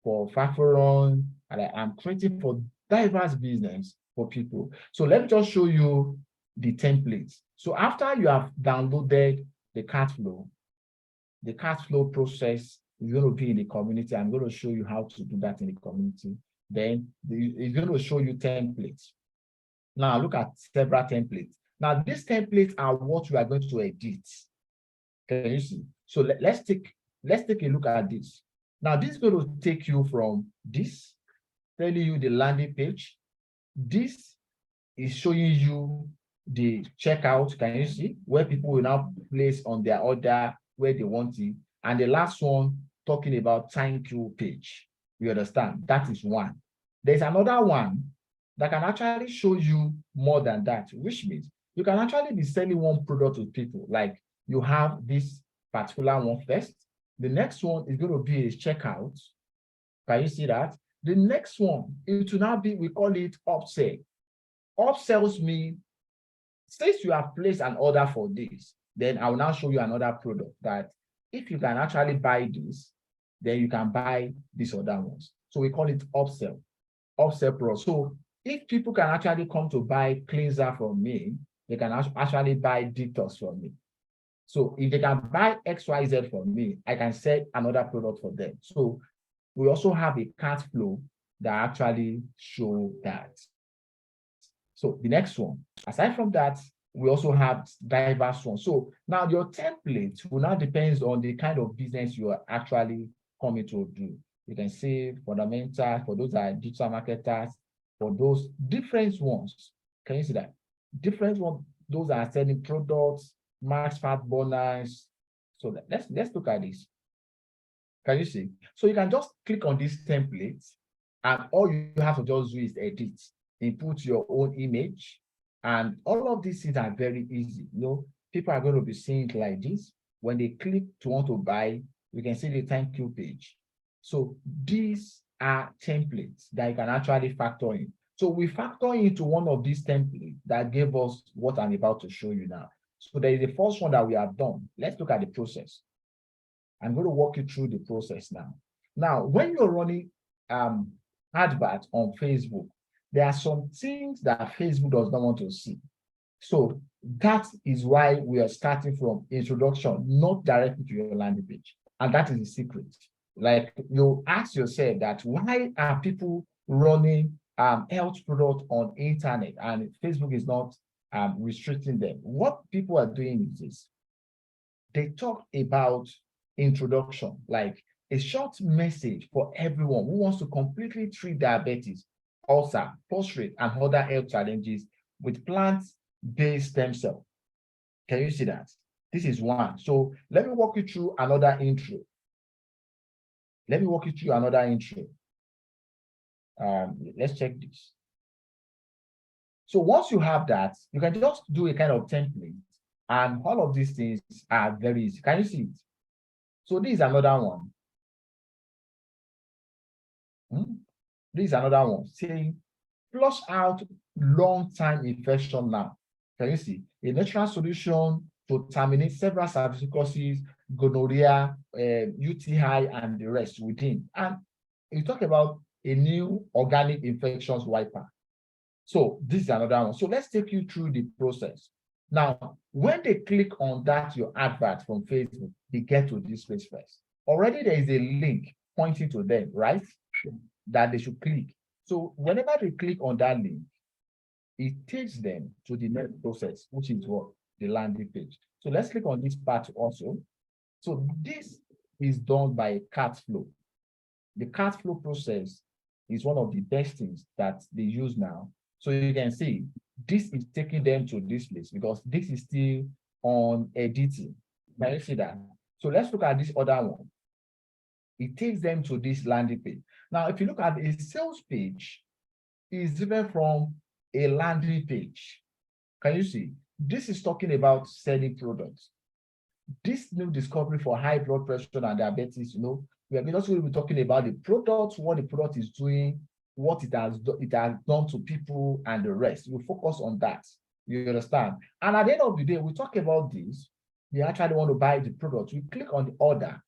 for Faforon, and I'm creating for diverse business for people. So let me just show you the templates. So after you have downloaded the cart flow process is going to be in the community. I'm going to show you how to do that in the community. Then it's going to show you templates. Now look at several templates. Now these templates are what we are going to edit. Can you see? So let's take a look at this. Now this is going to take you from this, telling you the landing page. This is showing you the checkout. Can you see where people will now place on their order where they want it? And the last one talking about thank you page. You understand? That is one. There's another one that can actually show you more than that, which means you can actually be selling one product to people. Like you have this particular one first. The next one is going to be a checkout. Can you see that? The next one, it will now be, we call it upsell. Upsells me, since you have placed an order for this, then I will now show you another product that if you can actually buy this, then you can buy these other ones. So we call it upsell product. So if people can actually come to buy cleanser from me, they can actually buy detox from me. So if they can buy XYZ from me, I can sell another product for them. So we also have a cart flow that actually show that. So the next one, aside from that, we also have diverse ones. So now your template will now depends on the kind of business you are actually coming to do. You can see fundamental for those that are digital marketers, for those different ones. Can you see that? Different ones, those are selling products, max fat burners. So let's look at this. Can you see? So you can just click on this template, and all you have to just do is edit, input your own image, and all of these things are very easy. You know, people are going to be seeing it like this. When they click to want to buy, you can see the thank you page. So these are templates that you can actually factor in. So we factor into one of these templates that gave us what I'm about to show you now. So there is the first one that we have done. Let's look at the process. I'm going to walk you through the process now. Now, when you're running adverts on Facebook, there are some things that Facebook does not want to see. So that is why we are starting from introduction, not directly to your landing page. And that is the secret. Like you ask yourself that why are people running health products on internet and Facebook is not restricting them? What people are doing is this. They talk about introduction, like a short message for everyone who wants to completely treat diabetes, ulcer, prostate, and other health challenges with plant-based stem cell. Can you see that? This is one. So let me walk you through another intro. Let's check this. So once you have that, you can just do a kind of template, and all of these things are very easy. Can you see it? So this is another one. This is another one saying, flush out long-time infection now. Can you see? A natural solution to terminate several cervicicosis, gonorrhea, UTI, and the rest within. And you talk about a new organic infections wiper. So this is another one. So let's take you through the process. Now, when they click on that, your advert from Facebook, they get to this place first. already there is a link pointing to them, right? That they should click. So whenever they click on that link, it takes them to the next process, which is what? The landing page. So let's click on this part also. So this is done by CARTFLOW. The CARTFLOW process is one of the best things that they use now. So you can see this is taking them to this place because this is still on editing. Can you see that? So let's look at this other one. It takes them to this landing page. Now, if you look at a sales page, is different from a landing page. Can you see? This is talking about selling products. This new discovery for high blood pressure and diabetes, we are also going to be talking about the product, what the product is doing, what it has done to people, and the rest. We focus on that. You understand? And at the end of the day, we talk about this. They actually want to buy the product. We click on the order,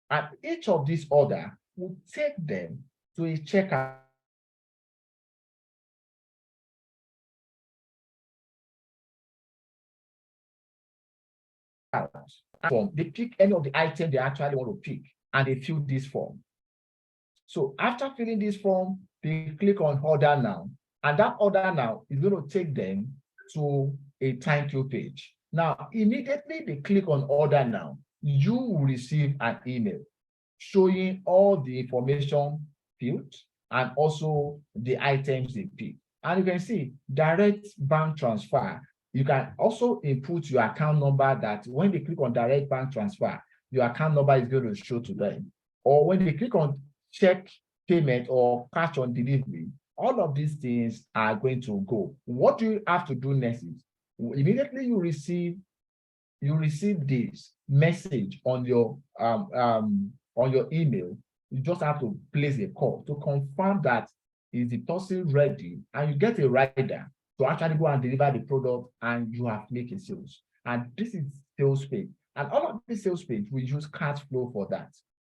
and each of these order will take them to a checkout. Form. They pick any of the items they actually want to pick, and they fill this form. So after filling this form, they click on order now, and that order now is going to take them to a thank you page. Now, immediately they click on order now, you will receive an email showing all the information filled and also the items they pick. And you can see direct bank transfer. You can also input your account number that when they click on direct bank transfer, your account number is going to show to them. Or when they click on check payment or cash on delivery, all of these things are going to go. What do you have to do next is immediately you receive this message on your email. You just have to place a call to confirm that is the person ready, and you get a rider to actually go and deliver the product, and you have made a sales. And this is sales page. And all of this sales page, we use CARTFLOW for that.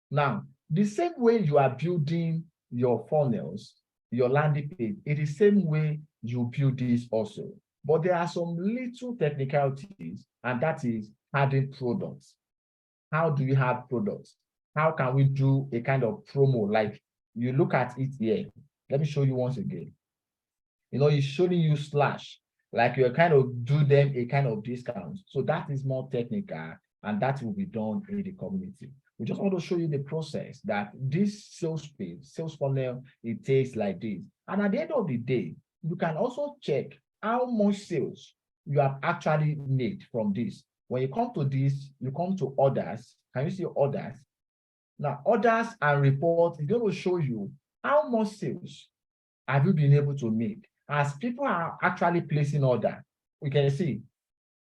Now, the same way you are building your funnels, your landing page, it is the same way you build this also. But there are some little technicalities, and that is adding products. How do you have products? How can we do a kind of promo? Like you look at it here. Let me show you once again. It's showing you slash, like you're kind of do them a kind of discount. So that is more technical, and that will be done in the community. We just want to show you the process that this sales page, sales funnel, it takes like this. And at the end of the day, you can also check how much sales you have actually made from this. When you come to this, you come to orders. Can you see orders? Now, orders and reports is going to show you how much sales have you been able to make. As people are actually placing order, you can see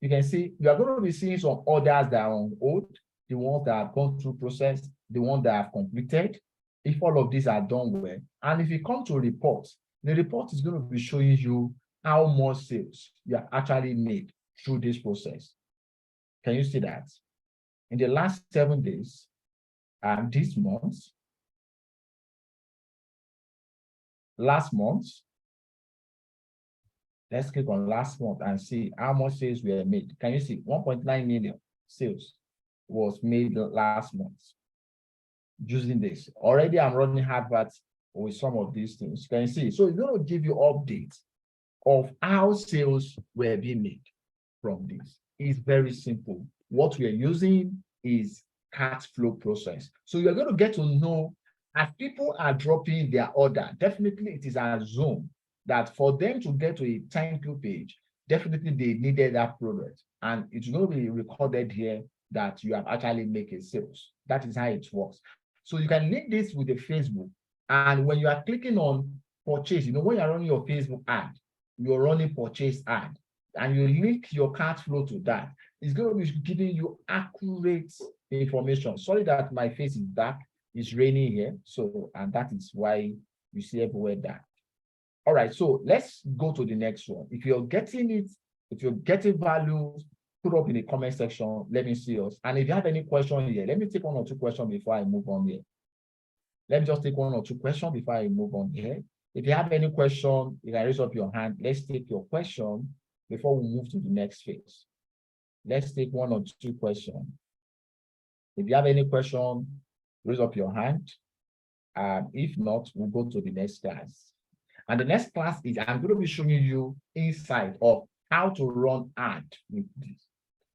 you are going to be seeing some orders that are on hold, the ones that have gone through process, the ones that have completed, if all of these are done well. And if you come to reports, the report is going to be showing you how much sales you have actually made through this process. Can you see that? In the last 7 days, and this month, last month, let's click on last month and see how much sales were made. Can you see 1.9 million sales was made last month using this? Already I'm running adverts with some of these things. Can you see? So it's going to give you updates of how sales were being made from this. It's very simple. What we are using is CARTFLOW process. So you're going to get to know as people are dropping their order, definitely it is assumed that for them to get to a thank you page, definitely they needed that product. And it's going to be recorded here that you have actually made a sales. That is how it works. So you can link this with the Facebook. And when you are clicking on purchase, when you're running your Facebook ad, you're running purchase ad, and you link your CARTFLOW to that, it's going to be giving you accurate information. Sorry that my face is dark. It's raining here. So, and that is why you see everywhere dark. All right, so let's go to the next one. If you're getting it, if you're getting values, put up in the comment section. Let me see us. And if you have any question here, let me take 1 or 2 questions before I move on here. Let me just take 1 or 2 questions before I move on here. If you have any question, you can raise up your hand. Let's take your question before we move to the next phase. Let's take 1 or 2 questions. If you have any question, raise up your hand. If not, we'll go to the next class. And the next class is I'm going to be showing you insight of how to run ad with this.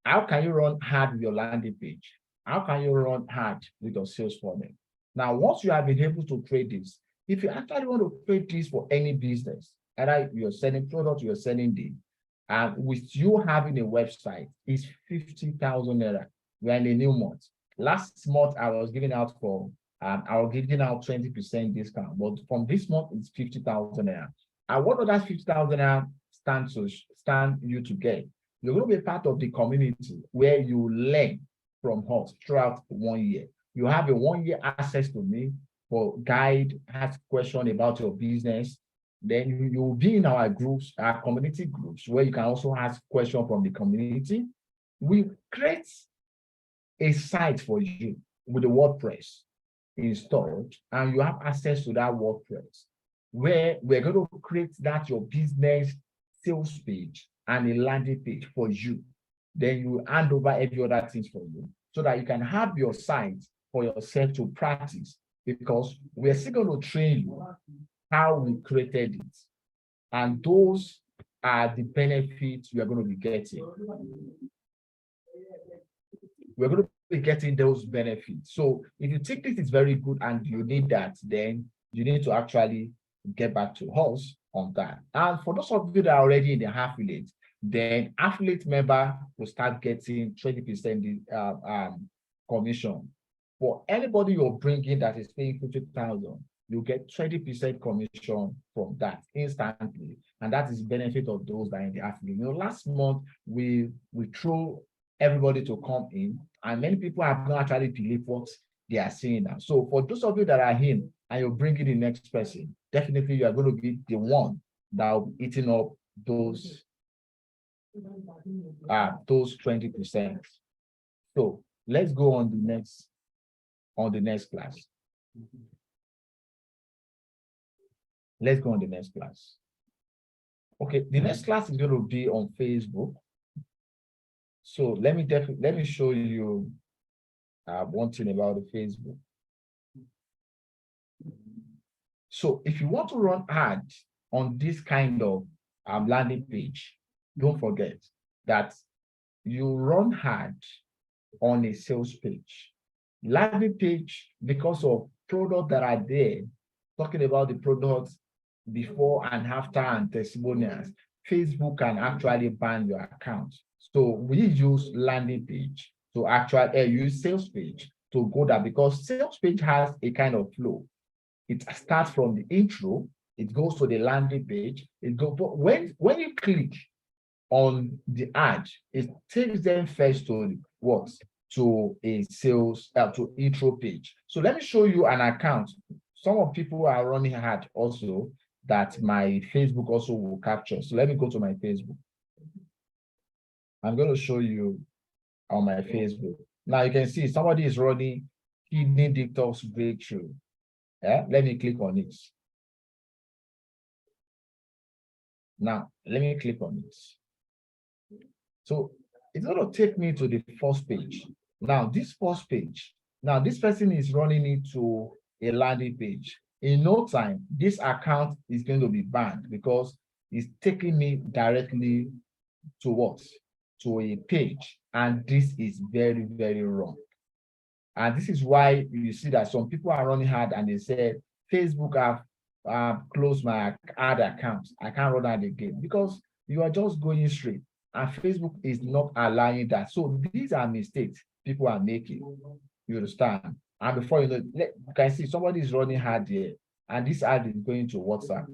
How can you run ad with your landing page? How can you run ad with your sales funnel? Now, once you have been able to create this, if you actually want to create this for any business, either you're selling products, you're selling this, and with you having a website, is 50,000 naira. We are in a new month. Last month, I was giving out 20% discount, but from this month, it's 50,000 naira. And what does that 50,000 naira stand you to get? You're going to be part of the community where you learn from us throughout 1 year. You have a 1 year access to me for guide, ask question about your business. Then you will be in our groups, our community groups, where you can also ask questions from the community. We create a site for you with the WordPress installed, and you have access to that WordPress, where we're going to create that your business sales page and a landing page for you. Then you hand over every other things for you so that you can have your site for yourself to practice, because we're still going to train you how we created it. And those are the benefits you are going to be getting. We're going to be getting those benefits. So if you think this is very good and you need that, then you need to actually get back to us on that. And for those of you that are already in the affiliate, then affiliate member will start getting 20% commission. For anybody you're bringing that is paying 50,000, you get 20% commission from that instantly. And that is the benefit of those that are in the affiliate. Last month, we threw everybody to come in, and many people have not actually believed what they are seeing now. So for those of you that are in and you're bringing the next person, definitely you are going to be the one that will be eating up those 20%. So let's go on the next class. Let's go on the next class. Okay, the next class is going to be on Facebook. So let me show you one thing about the Facebook. So if you want to run ads on this kind of landing page, don't forget that you run ads on a sales page. Landing page, because of products that are there, talking about the products before and after and testimonials, Facebook can actually ban your account. So we use landing page to actually use sales page to go there, because sales page has a kind of flow. It starts from the intro, it goes to the landing page. It goes, but when you click on the ad, it takes them first to what? To a sales to intro page. So let me show you an account. Some of people are running ad also that my Facebook also will capture. So let me go to my Facebook. I'm going to show you on my Facebook. Now you can see somebody is running kidney detox breakthrough. Yeah, let me click on it. Now let me click on it. So it's going to take me to the first page. Now this first page, now this person is running it to a landing page. In no time, this account is going to be banned because it's taking me directly to what? To a page. And this is very, very wrong. And this is why you see that some people are running hard and they say, Facebook have closed my ad account. I can't run that again, because you are just going straight. And Facebook is not allowing that. So these are mistakes people are making. You understand? And before you know, you can see somebody is running hard here, and this ad is going to WhatsApp.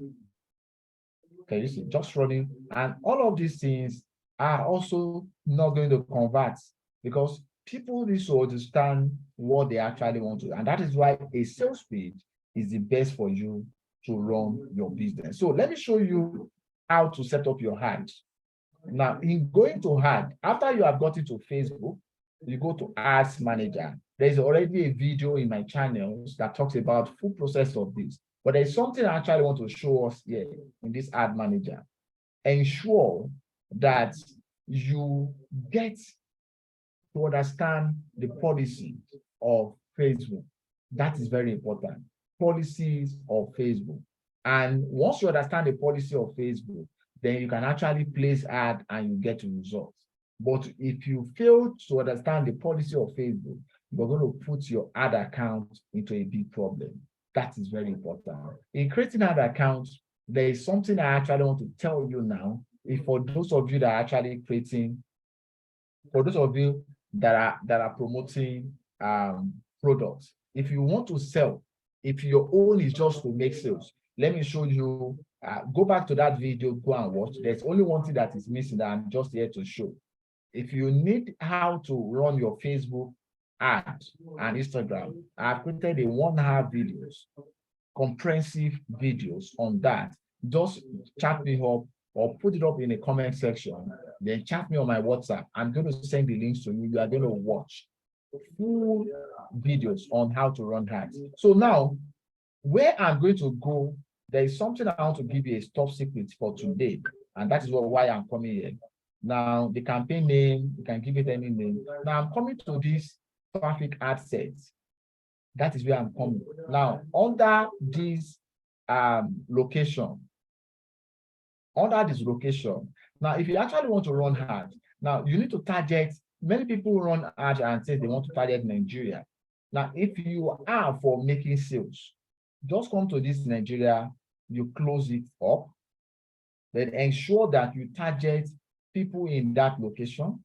Okay, you see, just running. And all of these things are also not going to convert, because people need to understand what they actually want to. And that is why a sales page is the best for you to run your business. So let me show you how to set up your ad. Now, in going to ad, after you have got into Facebook, you go to Ads Manager. There's already a video in my channels that talks about full process of this. But there's something I actually want to show us here in this Ad Manager. Ensure that you get to understand the policy of Facebook. That is very important. Policies of Facebook. And once you understand the policy of Facebook, then you can actually place ad and you get results. But if you fail to understand the policy of Facebook, you're going to put your ad account into a big problem. That is very important. In creating ad accounts, there is something I actually want to tell you now. If for those of you that are actually creating, for those of you that are promoting products, if you want to sell, if your own is just to make sales, let me show you. Go back to that video, go and watch. There's only one thing that is missing that I'm just here to show. If you need how to run your Facebook ad and Instagram, I've created a 1 hour videos, comprehensive videos on that. Just chat me up or put it up in the comment section. Then chat me on my WhatsApp. I'm going to send the links to you. You are going to watch full videos on how to run ads. So now, where I'm going to go, there is something I want to give you a top secret for today, and that is why I'm coming here. Now, the campaign name, you can give it any name. Now, I'm coming to this traffic ad sets. That is where I'm coming. Now, under this location, now, if you actually want to run ads, now you need to target, many people run ads and say they want to target Nigeria. Now, if you are for making sales, just come to this Nigeria, you close it up, then ensure that you target people in that location.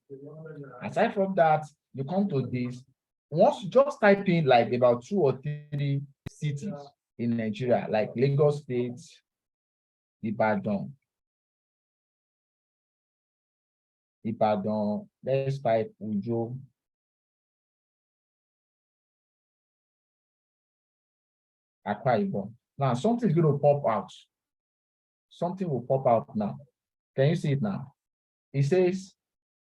Aside from that, you come to this. Once you just type in like about 2 or 3 cities in Nigeria, like Lagos State, Ibadan, let's type Ujo, Akwa Ibom. Now, something is going to pop out. Something will pop out now. Can you see it now? It says,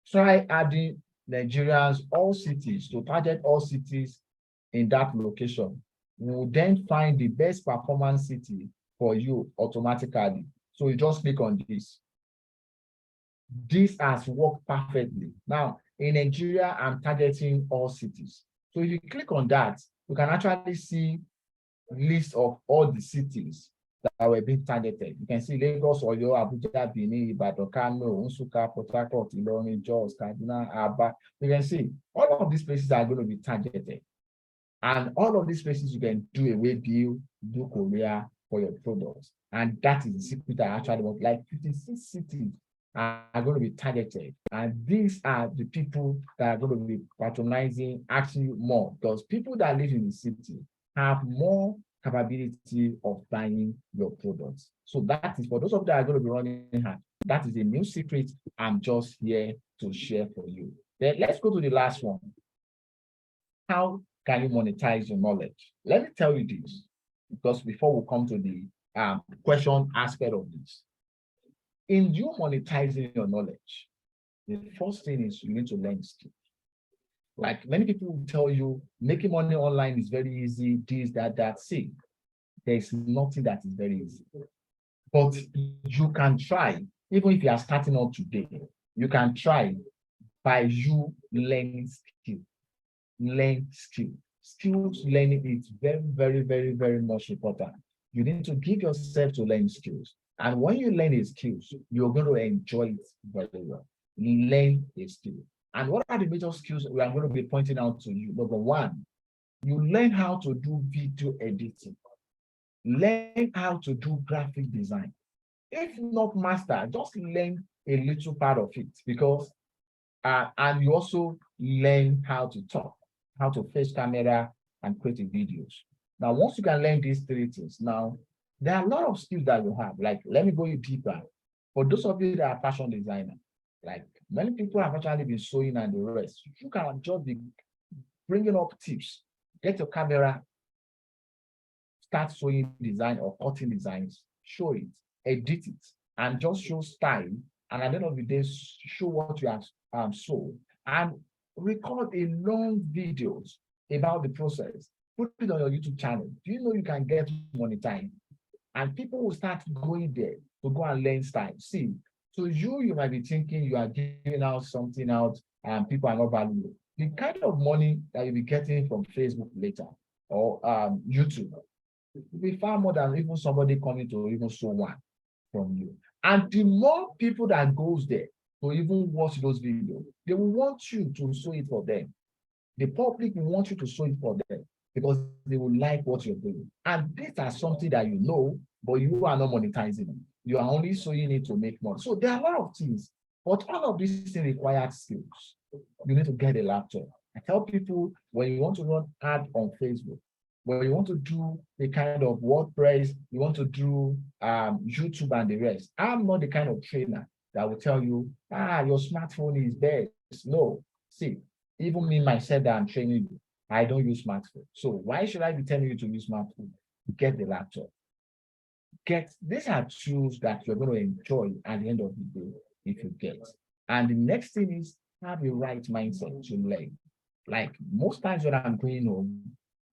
try adding Nigerians, all cities, to target all cities in that location. We will then find the best performance city for you automatically. So you just click on this. This has worked perfectly. Now, in Nigeria, I'm targeting all cities. So if you click on that, you can actually see list of all the cities that were being targeted. You can see Lagos, Oyo, Abuja, Benin, Ibadan, Kano, Nsukka, Port Harcourt, Ilorin, Jos, Kaduna, Aba. You can see all of these places are going to be targeted. And all of these places you can do a web view, do Korea for your products. And that is the secret I actually want. Like 56 cities are going to be targeted. And these are the people that are going to be patronizing actually more, because people that live in the city have more capability of buying your products. So that is for those of you that are going to be running hard. That is a new secret I'm just here to share for you. Then let's go to the last one. How can you monetize your knowledge? Let me tell you this, because before we come to the question aspect of this. In you monetizing your knowledge, the first thing is you need to learn skills. Like many people will tell you, making money online is very easy, this, that. See, there's nothing that is very easy. But you can try, even if you are starting out today, you can try by you learning skill. Learn skill. Skills learning is very much important. You need to give yourself to learn skills. And when you learn a skills, you're going to enjoy it very well. Learn a skill. And what are the major skills we are going to be pointing out to you? Number one, you learn how to do video editing. Learn how to do graphic design. If not master, just learn a little part of it, because and you also learn how to talk, how to face camera and create videos. Now, once you can learn these 3 things, now there are a lot of skills that you have. Like, let me go deeper. For those of you that are fashion designer, like many people have actually been sewing and the rest. You can just be bringing up tips. Get your camera, start showing design or cutting designs, show it, edit it, and just show style. And at the end of the day, show what you have sold, and record a long videos about the process. Put it on your YouTube channel. Do you know you can get monetized? And people will start going there to go and learn style. See, so you might be thinking you are giving out something out and people are not valuing it. the kind of money that you'll be getting from Facebook later or YouTube will be far more than even somebody coming to even show one from you. And the more people that goes there to even watch those videos, they will want you to show it for them. The public will want you to show it for them because they will like what you're doing. And these are something that you know, but you are not monetizing it. You are only showing it to make money. So there are a lot of things, but all of these things require skills. You need to get a laptop. I tell people when you want to run ad on Facebook, when you want to do the kind of WordPress, you want to do YouTube and the rest. I'm not the kind of trainer that will tell you, your smartphone is best. No, see, even me myself that I'm training you, I don't use smartphone. So why should I be telling you to use smartphone? Get the laptop. These are tools that you're going to enjoy at the end of the day if you get. And the next thing is have a right mindset to learn. Like most times when I'm going home,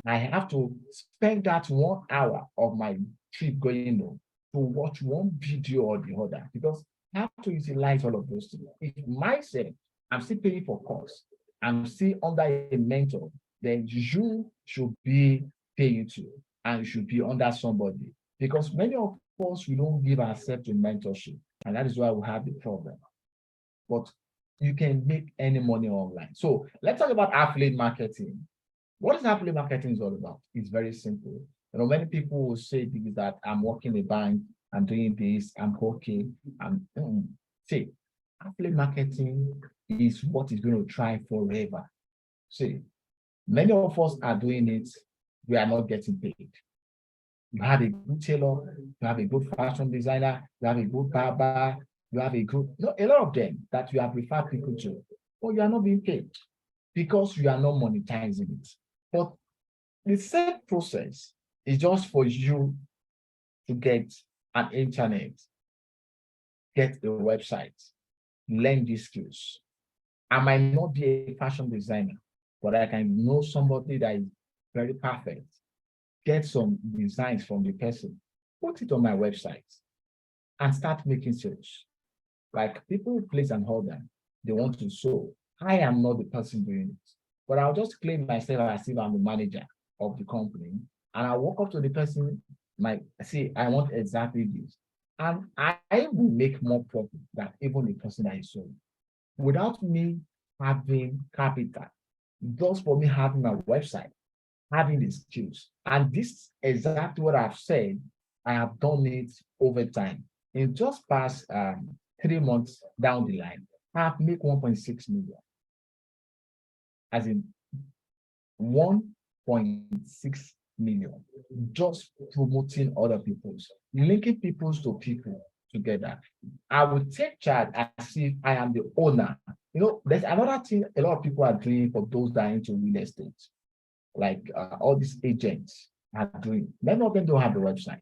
I have to spend that 1 hour of my trip going home to watch one video or the other because I have to utilize all of those things. If myself, I'm still paying for course, I'm still under a mentor, then you should be paying to and you should be under somebody. Because many of us, we don't give ourselves to mentorship, and that is why we have the problem. But you can make any money online. So let's talk about affiliate marketing. What is affiliate marketing is all about? It's very simple. Many people will say things that I'm working a bank, I'm doing this, I'm okay. See, affiliate marketing is what is going to try forever. See, many of us are doing it, we are not getting paid. You have a good tailor, you have a good fashion designer, you have a good barber, you have a good, a lot of them that you have referred people to, but you are not being paid because you are not monetizing it. But the same process is just for you to get an internet, get a website, learn these skills. I might not be a fashion designer, but I can know somebody that is very perfect, get some designs from the person, put it on my website, and start making sales. Like people place an order, they want to show. I am not the person doing it, but I'll just claim myself as if I'm the manager of the company, and I walk up to the person, say, I want exactly this, and I will make more profit than even the person that is sold without me having capital, just for me having a website, having the skills. And this exactly what I've said, I have done it over time. In just past 3 months down the line, I have made 1.6 million, as in 1.6 million, just promoting other people's, linking people's to people together. I will take charge as if I am the owner. There's another thing a lot of people are doing for those that are into real estate, like all these agents are doing. Many of them don't have a website.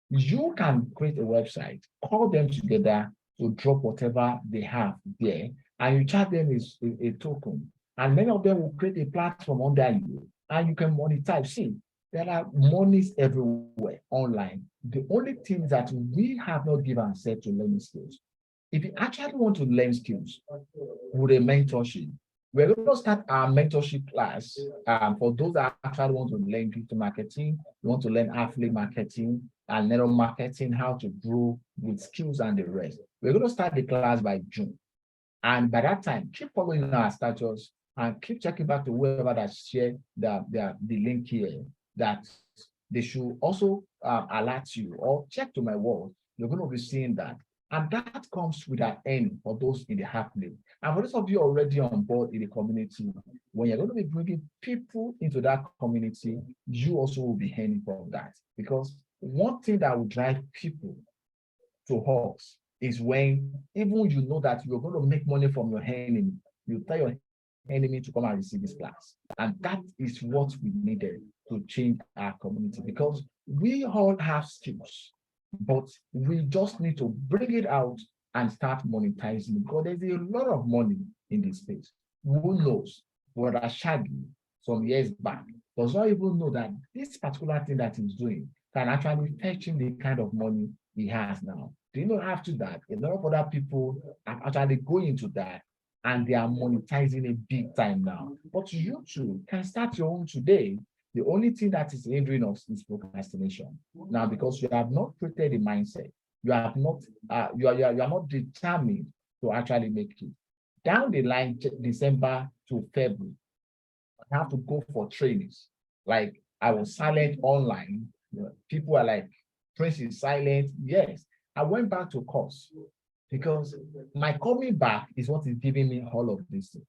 You can create a website, call them together to drop whatever they have there, and you charge them a token. And many of them will create a platform under you, and you can monetize. See, there are monies everywhere online. The only thing that we have not given ourselves to learning skills. If you actually want to learn skills with a mentorship, we're going to start our mentorship class for those that actually want to learn digital marketing, you want to learn affiliate marketing and network marketing, how to grow with skills and the rest. We're going to start the class by June. And by that time, keep following our status and keep checking back to whoever that shared the link here, that they should also alert you or check to my wall. You're going to be seeing that. And that comes with an end for those in the affiliate. And for those of you already on board in the community, when you're going to be bringing people into that community, you also will be earning from that. Because one thing that will drive people to us is when even you know that you're going to make money from your enemy, you tell your enemy to come and receive this class. And that is what we needed to change our community, because we all have skills, but we just need to bring it out and start monetizing, because there's a lot of money in this space. Who knows? Brother Shaggy, some years back, does not even know that this particular thing that he's doing can actually fetch him the kind of money he has now. Do you know after that, a lot of other people are actually going into that and they are monetizing it big time now. But you too can start your own today. The only thing that is hindering us is procrastination. Now, because you have not created a mindset, you have not, you are not determined to actually make it. Down the line, December to February, I have to go for trainings. Like I was silent online. People are like, Prince is silent. Yes, I went back to course because my coming back is what is giving me all of these things.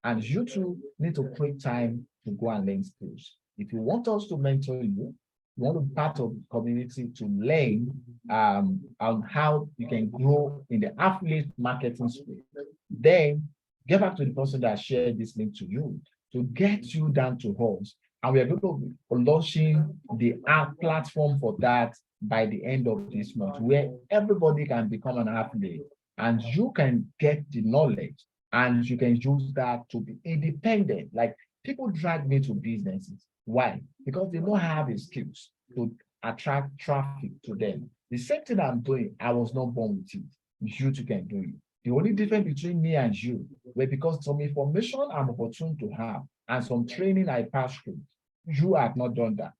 And you too need to create time to go and learn skills. If you want us to mentor you, you want to be part of the community to learn on how you can grow in the affiliate marketing space, then get back to the person that shared this link to you to get you down to us. And we are going to be launching the app platform for that by the end of this month, where everybody can become an affiliate and you can get the knowledge and you can use that to be independent. Like people drag me to businesses. Why? Because they don't have the skills to attract traffic to them. The same thing I'm doing, I was not born with it. You too can do it. The only difference between me and you were because some information I'm opportune to have and some training I passed through, you have not done that.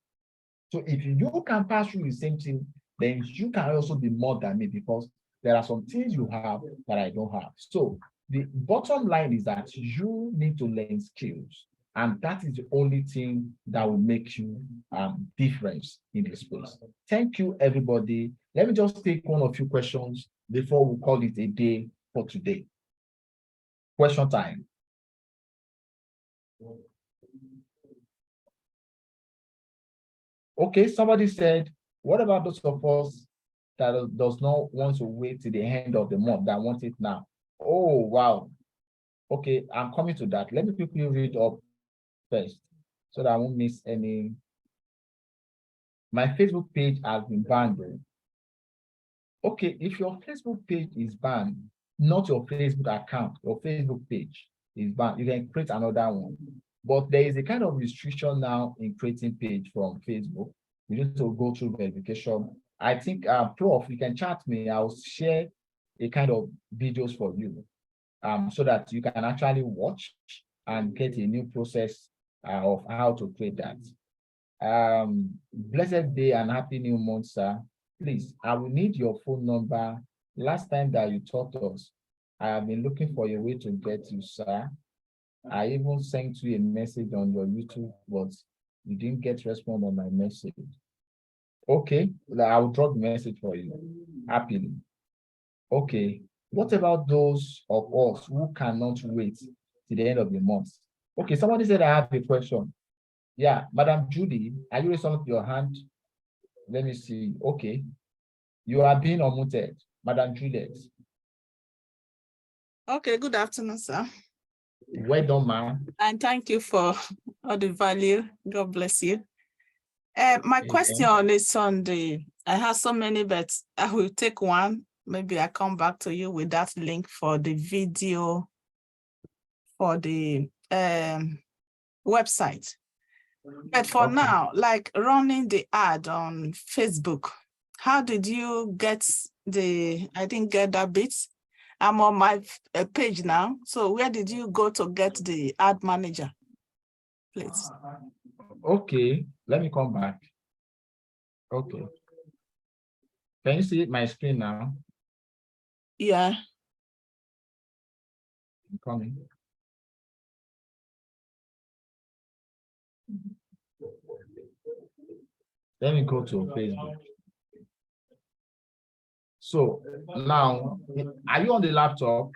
So if you can pass through the same thing, then you can also be more than me because there are some things you have that I don't have. So the bottom line is that you need to learn skills. And that is the only thing that will make you difference in this space. Thank you, everybody. Let me just take one or few questions before we call it a day for today. Question time. Okay, somebody said, what about those of us that does not want to wait till the end of the month, that want it now? Oh, wow. Okay, I'm coming to that. Let me quickly read up first so that I won't miss any. My Facebook page has been banned. Okay, if your Facebook page is banned, not your Facebook account, your Facebook page is banned, you can create another one. But there is a kind of restriction now in creating page from Facebook. You need to go through verification. I think, Prof, you can chat me. I'll share a kind of videos for you so that you can actually watch and get a new process of how to create that. Blessed day and happy new month, sir. Please, I will need your phone number. Last time that you taught us, I have been looking for a way to get you, sir. I even sent you a message on your YouTube, but you didn't get response on my message. Okay, I will drop the message for you happily. Okay, what about those of us who cannot wait till the end of the month? Okay, somebody said I have a question. Yeah, Madam Judy, are you raising up your hand? Let me see. Okay, you are being unmuted, Madam Juliet. Okay, good afternoon, sir. Well done, ma'am. And thank you for all the value. God bless you. My question is on the, I have so many, but I will take one. Maybe I come back to you with that link for the video for the website. But for now, like running the ad on Facebook, how did you get I didn't get that bit. I'm on my page now. So where did you go to get the ad manager, please? Okay, let me come back. Okay. Can you see my screen now? Yeah. I'm coming. Let me go to Facebook. So now, are you on the laptop?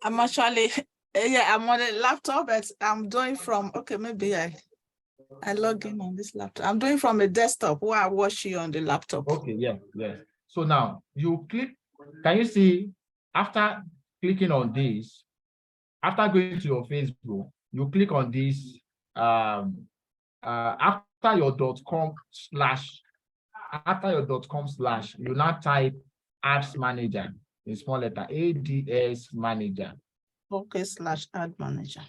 I'm actually, yeah, I'm on the laptop, but I'm doing from, okay, maybe I log in on this laptop. I'm doing from a desktop where I watch you on the laptop. Okay, yeah. So now you click, can you see after clicking on this, after going to your Facebook, you click on this, after your .com/, you now type ads manager in small letter, ADS manager. Okay, /ad manager.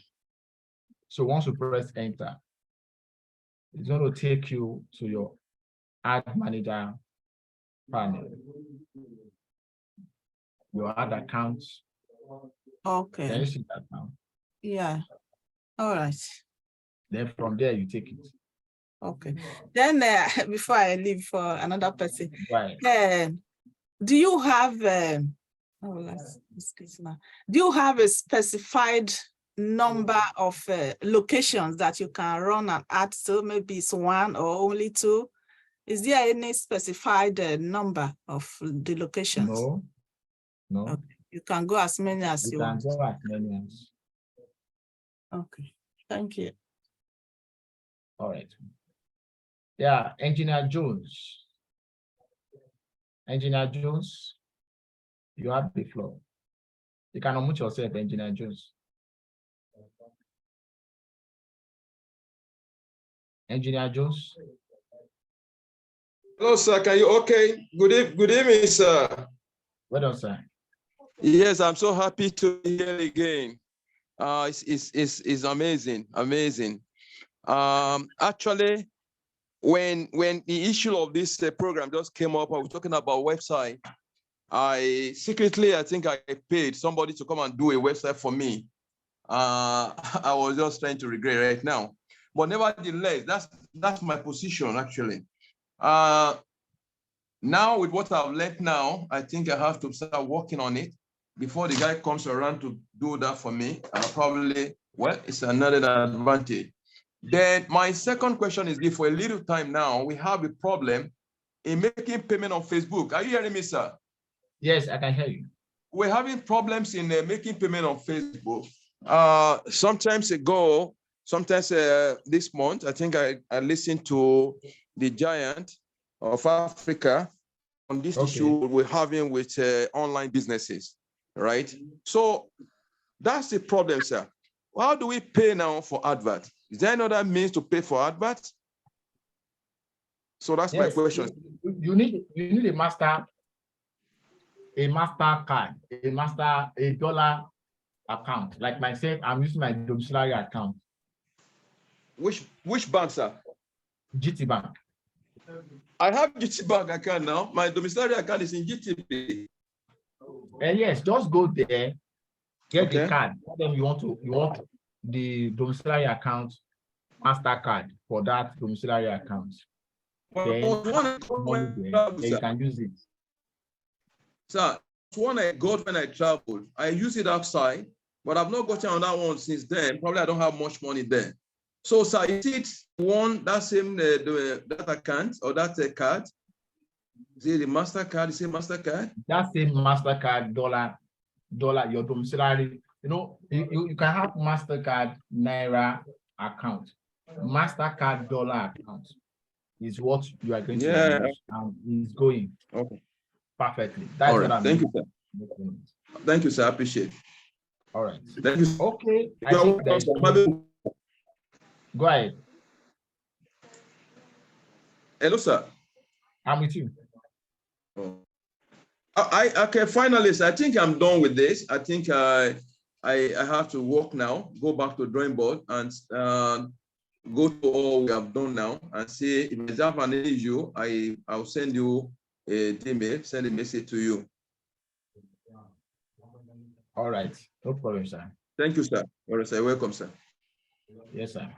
So once you press enter, it's going to take you to your ad manager panel. Your ad accounts. Okay. Can you see that now? Yeah. All right. Then from there, you take it. Okay. Then before I leave for another person, Right. do you have do you have a specified number of locations that you can run an ad to? Maybe it's one or only two. Is there any specified number of the locations? No, no. Okay. You can go as many as you want. You can go as many as. Okay. Thank you. All right. Yeah, Engineer Jones. Engineer Jones, you have the floor. You can unmute yourself, Engineer Jones. Engineer Jones. Hello, sir. Can you okay? Good evening, sir. Well done, sir. Yes, I'm so happy to be here again. It's amazing, amazing. Actually, when the issue of this program just came up, I was talking about website. I think I paid somebody to come and do a website for me. I was just trying to regret right now, but nevertheless, that's my position actually. Now with what I've learned now, I think I have to start working on it before the guy comes around to do that for me. Probably, well, it's another advantage. Then my second question is, if for a little time now, we have a problem in making payment on Facebook. Are you hearing me, sir? Yes, I can hear you. We're having problems in making payment on Facebook. Sometimes this month, I think I listened to the giant of Africa on this issue we're having with online businesses, right? So that's the problem, sir. How do we pay now for advert? Is there another means to pay for advert? So that's my question. You need a master card, a dollar account. Like myself, I'm using my domiciliary account. Which bank, sir? GT Bank. I have GT Bank account now. My domiciliary account is in GTB. Yes, just go there, get the card. Tell them you want the domiciliary account, MasterCard for that domiciliary account. Then you can use it. Sir, it's one I got when I traveled. I use it outside, but I've not gotten on that one since then. Probably I don't have much money there. So, sir, is it one that same that account or that card? Is it the MasterCard? Is it MasterCard? That same MasterCard dollar, your domiciliary. You can have MasterCard Naira account. MasterCard dollar account is what you are going to use, and it's going perfectly. That's all right. What I'm Thank you, sir. Thank you, sir. I appreciate it. All right. Thank you. Okay. Go ahead. Hello, sir. I'm with you. Okay, finally, I think I'm done with this. I think I have to work now, go back to the drawing board and go to all we have done now and see if there's an issue, I'll send you an email, send a message to you. All right. No problem, sir. Thank you, sir. All right, sir. Welcome, sir. Yes, sir.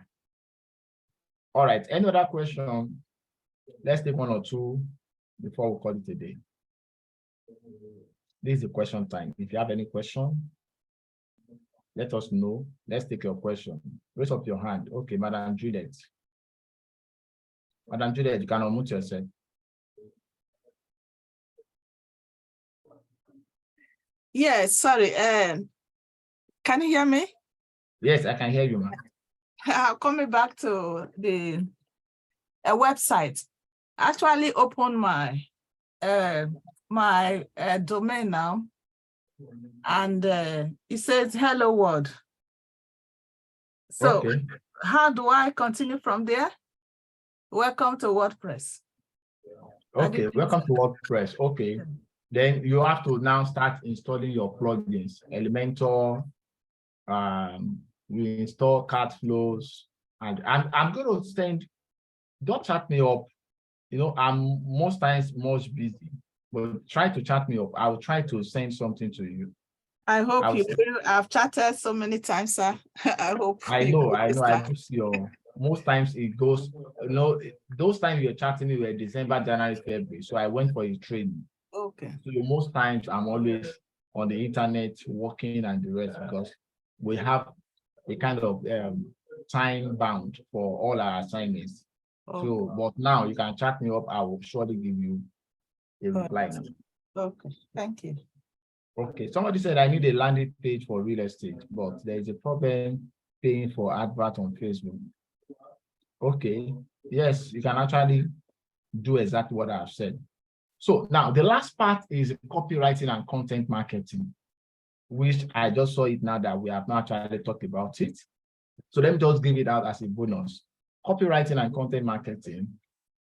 All right. Any other question? Let's take one or two before we call it a day. This is the question time. If you have any question, let us know. Let's take your question. Raise up your hand. Okay, Madam Juliet. Madam Juliet, you can unmute yourself. Yes, sorry. Can you hear me? Yes, I can hear you, ma'am. Coming back to the website. Actually open my domain now, and it says hello world. So how do I continue from there? Welcome to WordPress. Okay, welcome to WordPress. Okay, then you have to now start installing your plugins. Elementor, we install CARTFLOWs, and I'm going to send. Don't chat me up. I'm most times much busy, but try to chat me up. I will try to send something to you. I hope I'll you say- will. I've chatted so many times, sir. I hope. I you know, will I start. do see your, most times it goes, those times you're chatting me were December, January, February. So I went for a training. Okay. So most times I'm always on the internet working and the rest because we have a kind of time bound for all our assignments. Okay. So, but now you can chat me up. I will surely give you a reply now. Okay. Thank you. Okay, somebody said I need a landing page for real estate, but there is a problem paying for advert on Facebook. Okay, yes, you can actually do exactly what I've said. So now the last part is copywriting and content marketing, which I just saw it now that we have not actually talked about it. So let me just give it out as a bonus. Copywriting and content marketing.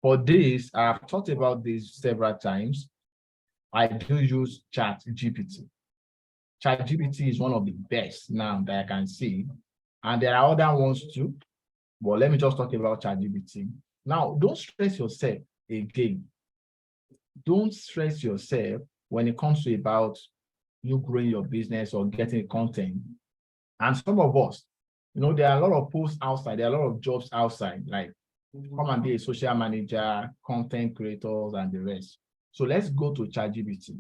For this, I've talked about this several times. I do use ChatGPT. ChatGPT is one of the best now that I can see. And there are other ones too. But let me just talk about ChatGPT. Now, don't stress yourself again. Don't stress yourself when it comes to about you growing your business or getting content. And some of us, there are a lot of posts outside, there are a lot of jobs outside, like come and be a social manager, content creators, and the rest. So let's go to ChatGPT.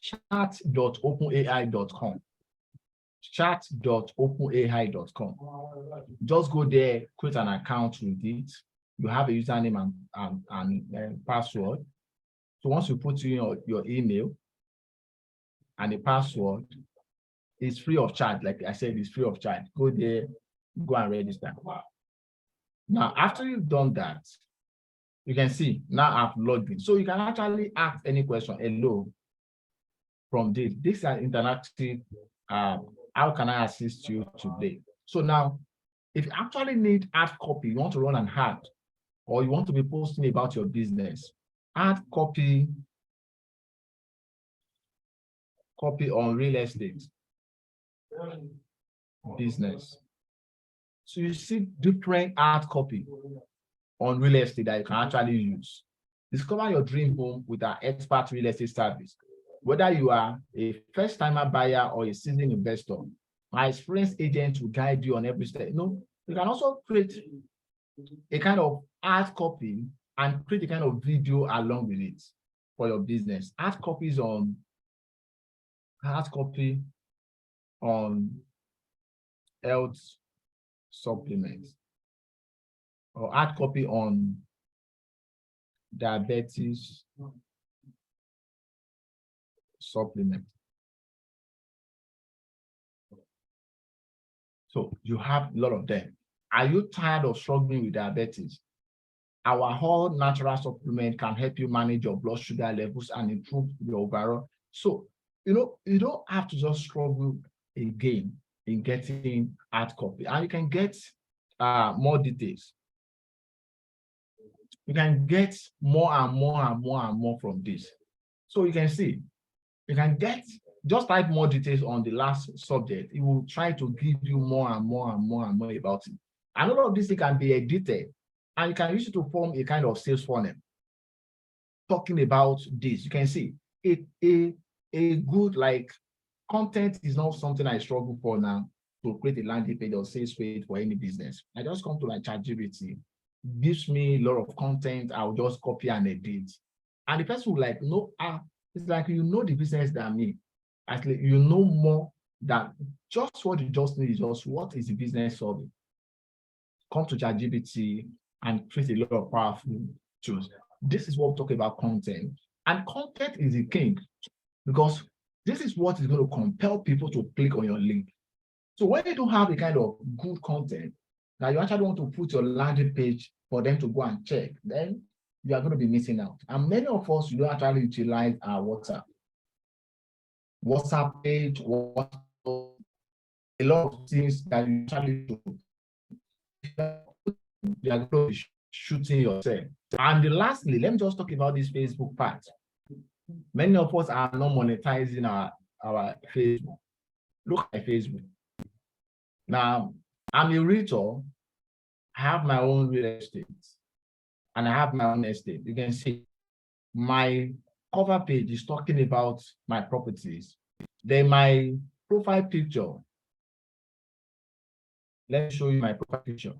Chat.openai.com. Chat.openai.com. Just go there, create an account with it. You have a username and password. So once you put in your email and the password, it's free of charge. Like I said, it's free of charge. Go there, go and register. Now, after you've done that, you can see now I've logged in. So you can actually ask any question. Hello, from this. This is an interactive. How can I assist you today? So now, if you actually need ad copy, you want to run an ad, or you want to be posting about your business, ad copy on real estate business. So you see different ad copy on real estate that you can actually use. Discover your dream home with our expert real estate service. Whether you are a first-timer buyer or a seasoned investor, my experienced agent will guide you on every step. You can also create a kind of ad copy and create a kind of video along with it for your business. Ad copy on health supplements, or ad copy on diabetes supplement. So you have a lot of them. Are you tired of struggling with diabetes? Our whole natural supplement can help you manage your blood sugar levels and improve your overall. So, you don't have to just struggle again in getting hard copy, and you can get more details. You can get more and more and more and more from this. So you can see, you can get, just type more details on the last subject. It will try to give you more and more and more and more about it. And all of this can be edited, and you can use it to form a kind of sales funnel. Talking about this, you can see a good content is not something I struggle for now to create a landing page or sales page for any business. I just come to ChatGPT, gives me a lot of content. I'll just copy and edit, and the person will no, it's like the business than me. Actually, you know more than just what you just need. Just what is the business solving? Come to ChatGPT and create a lot of powerful tools. This is what we talk about content, and content is the king, because this is what is going to compel people to click on your link. So when you don't have a kind of good content that you actually want to put your landing page for them to go and check, then you are going to be missing out. And many of us, you don't actually utilize our WhatsApp page, a lot of things that you actually do. You are going to be shooting yourself. And lastly, let me just talk about this Facebook part. Many of us are not monetizing our Facebook. Look at Facebook. Now, I'm a realtor. I have my own real estate, and I have my own estate. You can see my cover page is talking about my properties. Then my profile picture. Let me show you my profile picture.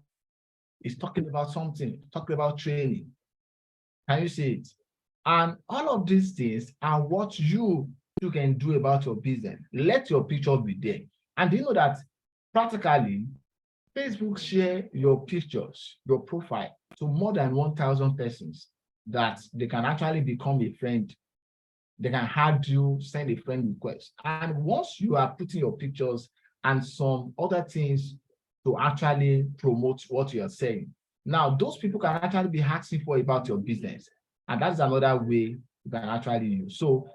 It's talking about something, talking about training. Can you see it? And all of these things are what you can do about your business. Let your picture be there. And do you know that practically Facebook share your pictures, your profile to more than 1,000 persons that they can actually become a friend. They can add you, send a friend request. And once you are putting your pictures and some other things to actually promote what you are saying, now those people can actually be asking for about your business. And that's another way you can actually use. So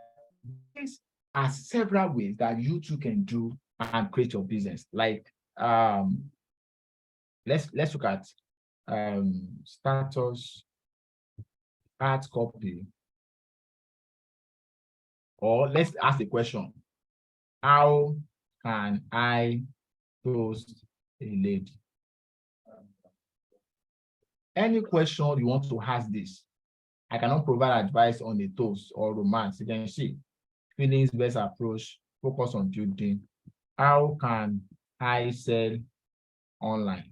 these are several ways that you too can do and create your business. Like let's look at status, hard copy, or let's ask the question, how can I post a lady? Any question you want to ask this, I cannot provide advice on the toast or romance. You can see feelings best approach, focus on building. How can I sell online?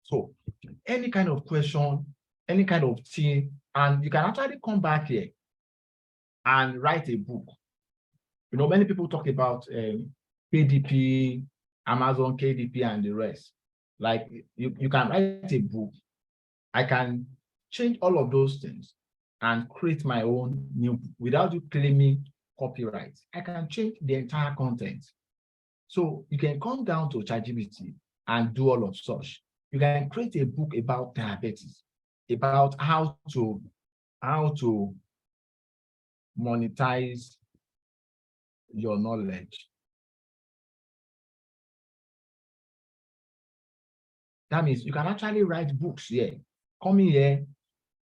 So any kind of question, any kind of thing, and you can actually come back here and write a book. You know, many people talk about KDP, Amazon, KDP, and the rest. Like you can write a book. I can change all of those things and create my own new book without you claiming copyright. I can change the entire content. So you can come down to ChatGPT and do all of such. You can create a book about diabetes, about how to monetize your knowledge. That means you can actually write books here, coming here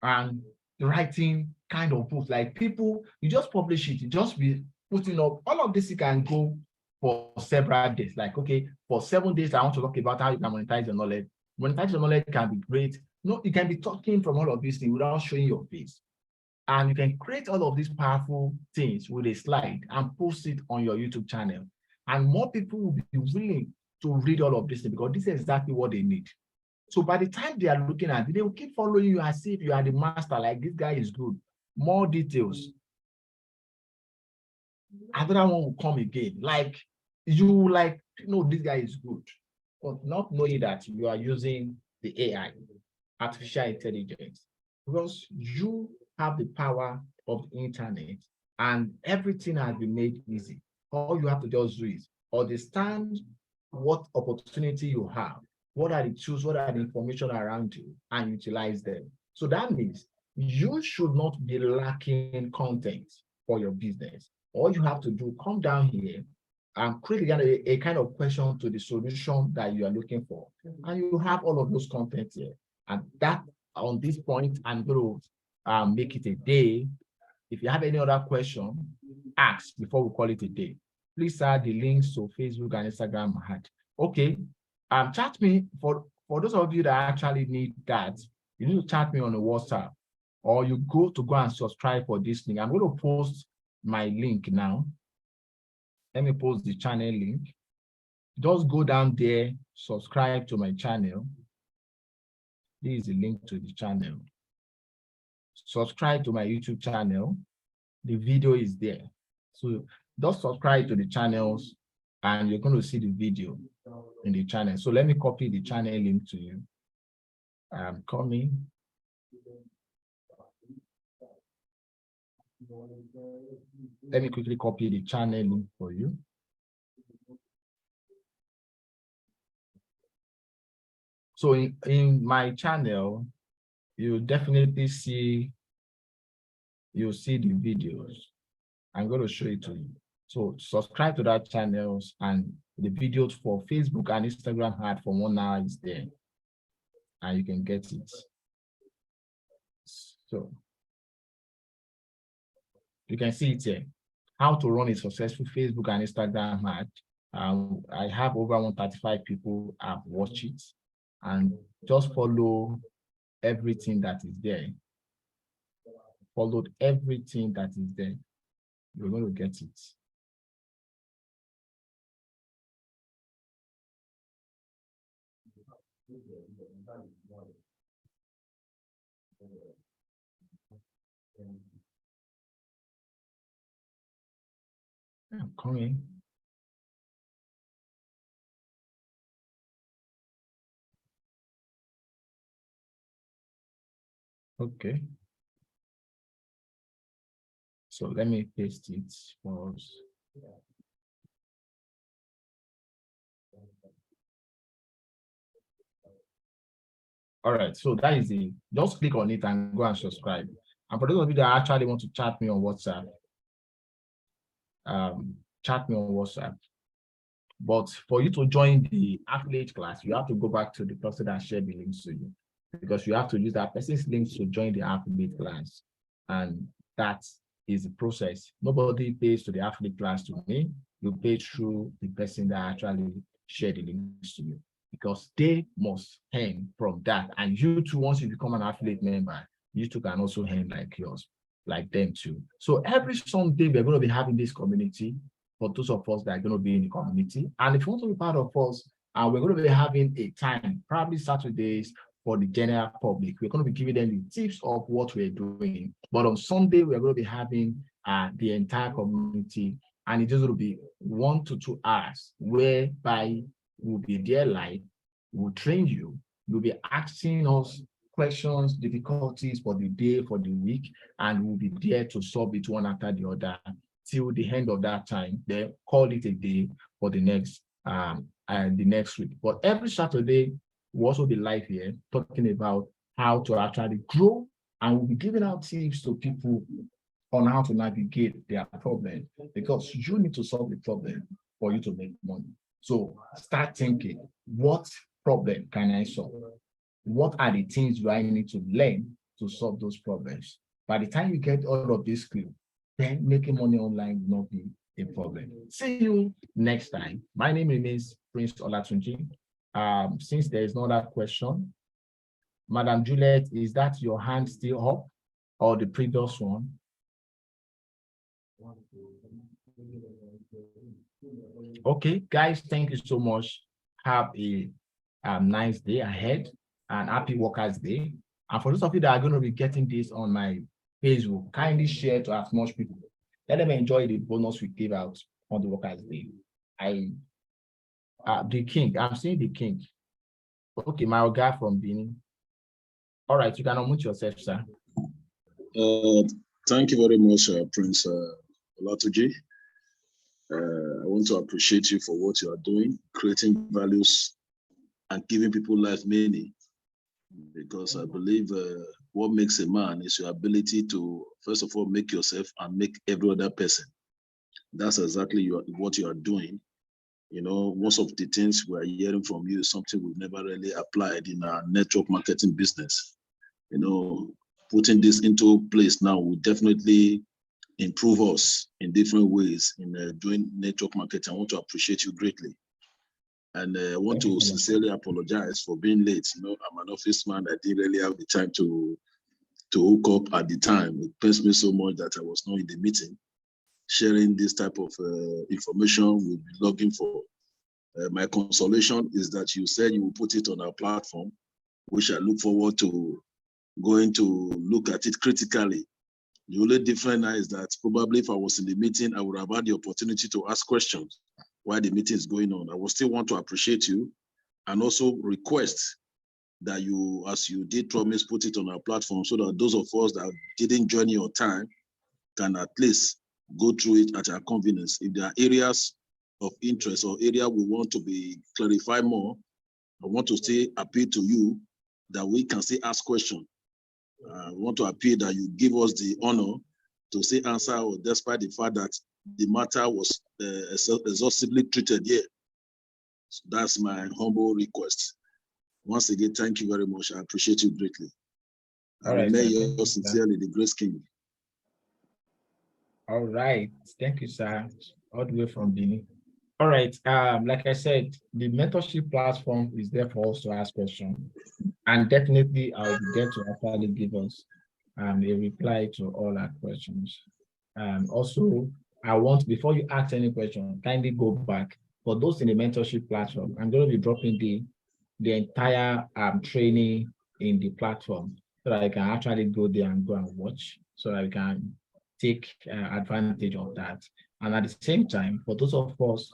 and writing kind of books. Like people, you just publish it, you just be putting up all of this. You can go for several days. Like, okay, for 7 days, I want to talk about how you can monetize your knowledge. Monetize your knowledge can be great. No, you can be talking from all of these things without showing your face. And you can create all of these powerful things with a slide and post it on your YouTube channel. And more people will be willing to read all of this because this is exactly what they need. So by the time they are looking at it, they will keep following you as if you are the master, like this guy is good. More details. Another one will come again. Like you like, this guy is good. But not knowing that you are using the AI, artificial intelligence, because you have the power of the internet and everything has been made easy. All you have to just do is understand what opportunity you have, what are the tools, what are the information around you, and utilize them. So that means you should not be lacking content for your business. All you have to do, come down here and create a kind of question to the solution that you are looking for. And you have all of those content here. And that on this point, I'm going to make it a day. If you have any other question, ask before we call it a day. Please add the links to Facebook and Instagram. Okay, chat me for those of you that actually need that. You need to chat me on the WhatsApp, or you go and subscribe for this link. I'm going to post my link now. Let me post the channel link. Just go down there, subscribe to my channel. This is the link to the channel. Subscribe to my YouTube channel. The video is there. So just subscribe to the channels and you're going to see the video in the channel. So let me copy the channel link to you. I'm coming. Let me quickly copy the channel link for you. So in my channel, you'll definitely see, you'll see the videos. I'm going to show it to you. So subscribe to that channels, and the videos for Facebook and Instagram ad for 1 hour is there. And you can get it. So you can see it here. How to run a successful Facebook and Instagram ad. I have over 135 people have watched it, and just follow everything that is there. followed everything that is there, you're going to get it. I'm coming. Okay. So let me paste it for us. All right, so that is it. Just click on it and go and subscribe. And for those of you that actually want to chat me on WhatsApp, chat me on WhatsApp. But for you to join the affiliate class, you have to go back to the person that shared the links to you, because you have to use that person's links to join the affiliate class. And that is the process. Nobody pays to the affiliate class to me. You pay through the person that actually shared the links to you, because they must earn from that. And you too, once you become an affiliate member, you too can also earn like yours, like them too. So every Sunday, we're going to be having this community for those of us that are going to be in the community. And if you want to be part of us, we're going to be having a time, probably Saturdays, for the general public. We're going to be giving them the tips of what we're doing. But on Sunday, we're going to be having the entire community, and it's just going to be 1 to 2 hours, whereby we'll be there live, we'll train you, you'll be asking us questions, difficulties for the day, for the week, and we'll be there to solve it one after the other till the end of that time. Then call it a day for the next week. But every Saturday, we'll also be live here talking about how to actually grow, and we'll be giving out tips to people on how to navigate their problem, because you need to solve the problem for you to make money. So start thinking, what problem can I solve? What are the things do I need to learn to solve those problems? By the time you get all of this clear, then making money online will not be a problem. See you next time. My name remains Prince Olatunji. Since there is no other question, Madam Juliet, is that your hand still up, or the previous one? Okay, guys, thank you so much. Have a nice day ahead, and happy Workers' Day. And for those of you that are going to be getting this on my Facebook, kindly share to as much people. Let them enjoy the bonus we give out on the Workers' Day. The king, I'm seeing the king. Okay, my guy from Benin. All right, you can unmute yourself, sir. Thank you very much, Prince Olatunji. I want to appreciate you for what you are doing, creating values and giving people life meaning, because I believe what makes a man is your ability to, first of all, make yourself and make every other person. That's exactly what you are doing. You know, most of the things we're hearing from you is something we've never really applied in our network marketing business. You know, putting this into place now will definitely improve us in different ways in doing network marketing. I want to appreciate you greatly. And I want to sincerely apologize for being late. You know, I'm an office man. I didn't really have the time to hook up at the time. It pains me so much that I was not in the meeting, sharing this type of information we'll be logging for. My consolation is that you said you will put it on our platform, which I look forward to going to look at it critically. The only difference now is that probably if I was in the meeting, I would have had the opportunity to ask questions while the meeting is going on. I will still want to appreciate you and also request that you, as you did promise, put it on our platform so that those of us that didn't join your time can at least go through it at our convenience. If there are areas of interest or area we want to be clarified more, I want to still appeal to you that we can still ask questions. I want to appeal that you give us the honor to say answer, or despite the fact that the matter was exhaustively treated here. So that's my humble request. Once again, thank you very much. I appreciate you greatly. I remain yours sincerely, the Grace King. All right, thank you, sir. All the way from Benin. All right, like I said, the mentorship platform is there for us to ask questions, and definitely I'll be there to actually give us a reply to all our questions. Also, I want, before you ask any question, kindly go back. For those in the mentorship platform, I'm going to be dropping the entire training in the platform so that I can actually go there and go and watch, so that I can take advantage of that. And at the same time, for those of us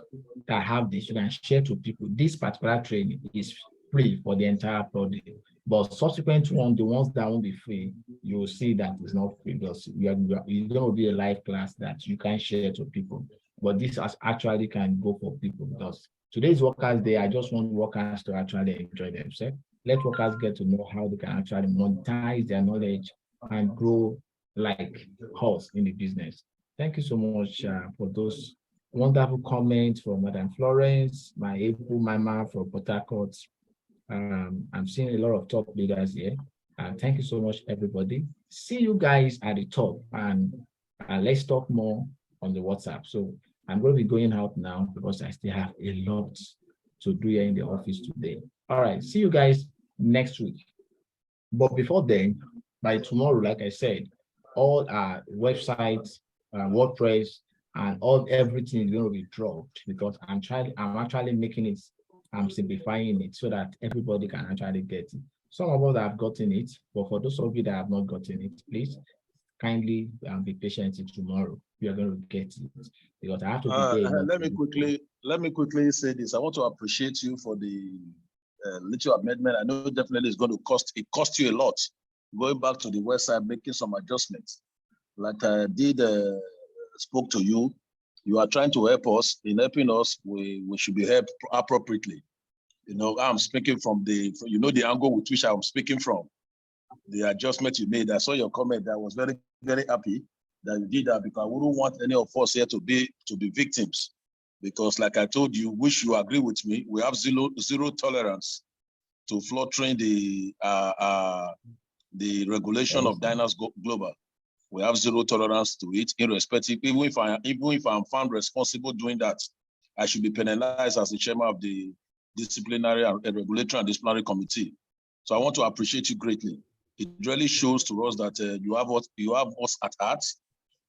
that have this, you can share to people. This particular training is free for the entire project. But subsequent one, the ones that won't be free, you will see that it's not free, because it's going to be a live class that you can share to people. But this actually can go for people, because today's Workers' Day. I just want workers to actually enjoy themselves. Let workers get to know how they can actually monetize their knowledge and grow like us in the business. Thank you so much for those wonderful comments from Madam Florence, my April Mama from Port Harcourt. I'm seeing a lot of top leaders here. Thank you so much, everybody. See you guys at the top, and let's talk more on the WhatsApp. So I'm going to be going out now because I still have a lot to do here in the office today. All right, see you guys next week. But before then, by tomorrow, like I said, all our websites, WordPress, and everything is going to be dropped, because I'm actually making it, I'm simplifying it so that everybody can actually get it. Some of us have gotten it, but for those of you that have not gotten it, please kindly be patient till tomorrow. You are going to get it, because I have to be there. Let me quickly say this. I want to appreciate you for the little amendment. I know definitely it's going to cost you a lot going back to the website, making some adjustments. Like I did spoke to you. You are trying to help us. In helping us, we should be helped appropriately. You know, I'm speaking from the angle with which I'm speaking from. The adjustment you made. I saw your comment. I was very, very happy that you did that, because I wouldn't want any of us here to be victims. Because like I told you, which you agree with me, we have zero tolerance to fluttering the regulation of Dynas Global. We have zero tolerance to it, irrespective. Even if I'm found responsible doing that, I should be penalized as the chairman of the disciplinary and regulatory and disciplinary committee. So I want to appreciate you greatly. It really shows to us that you have us at heart,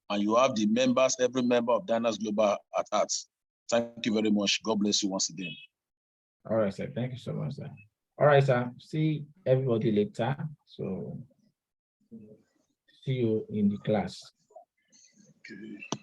and you have the members, every member of Dynas Global at heart. Thank you very much. God bless you once again. All right, sir. Thank you so much, sir. All right, sir. See everybody later. So see you in the class. Okay.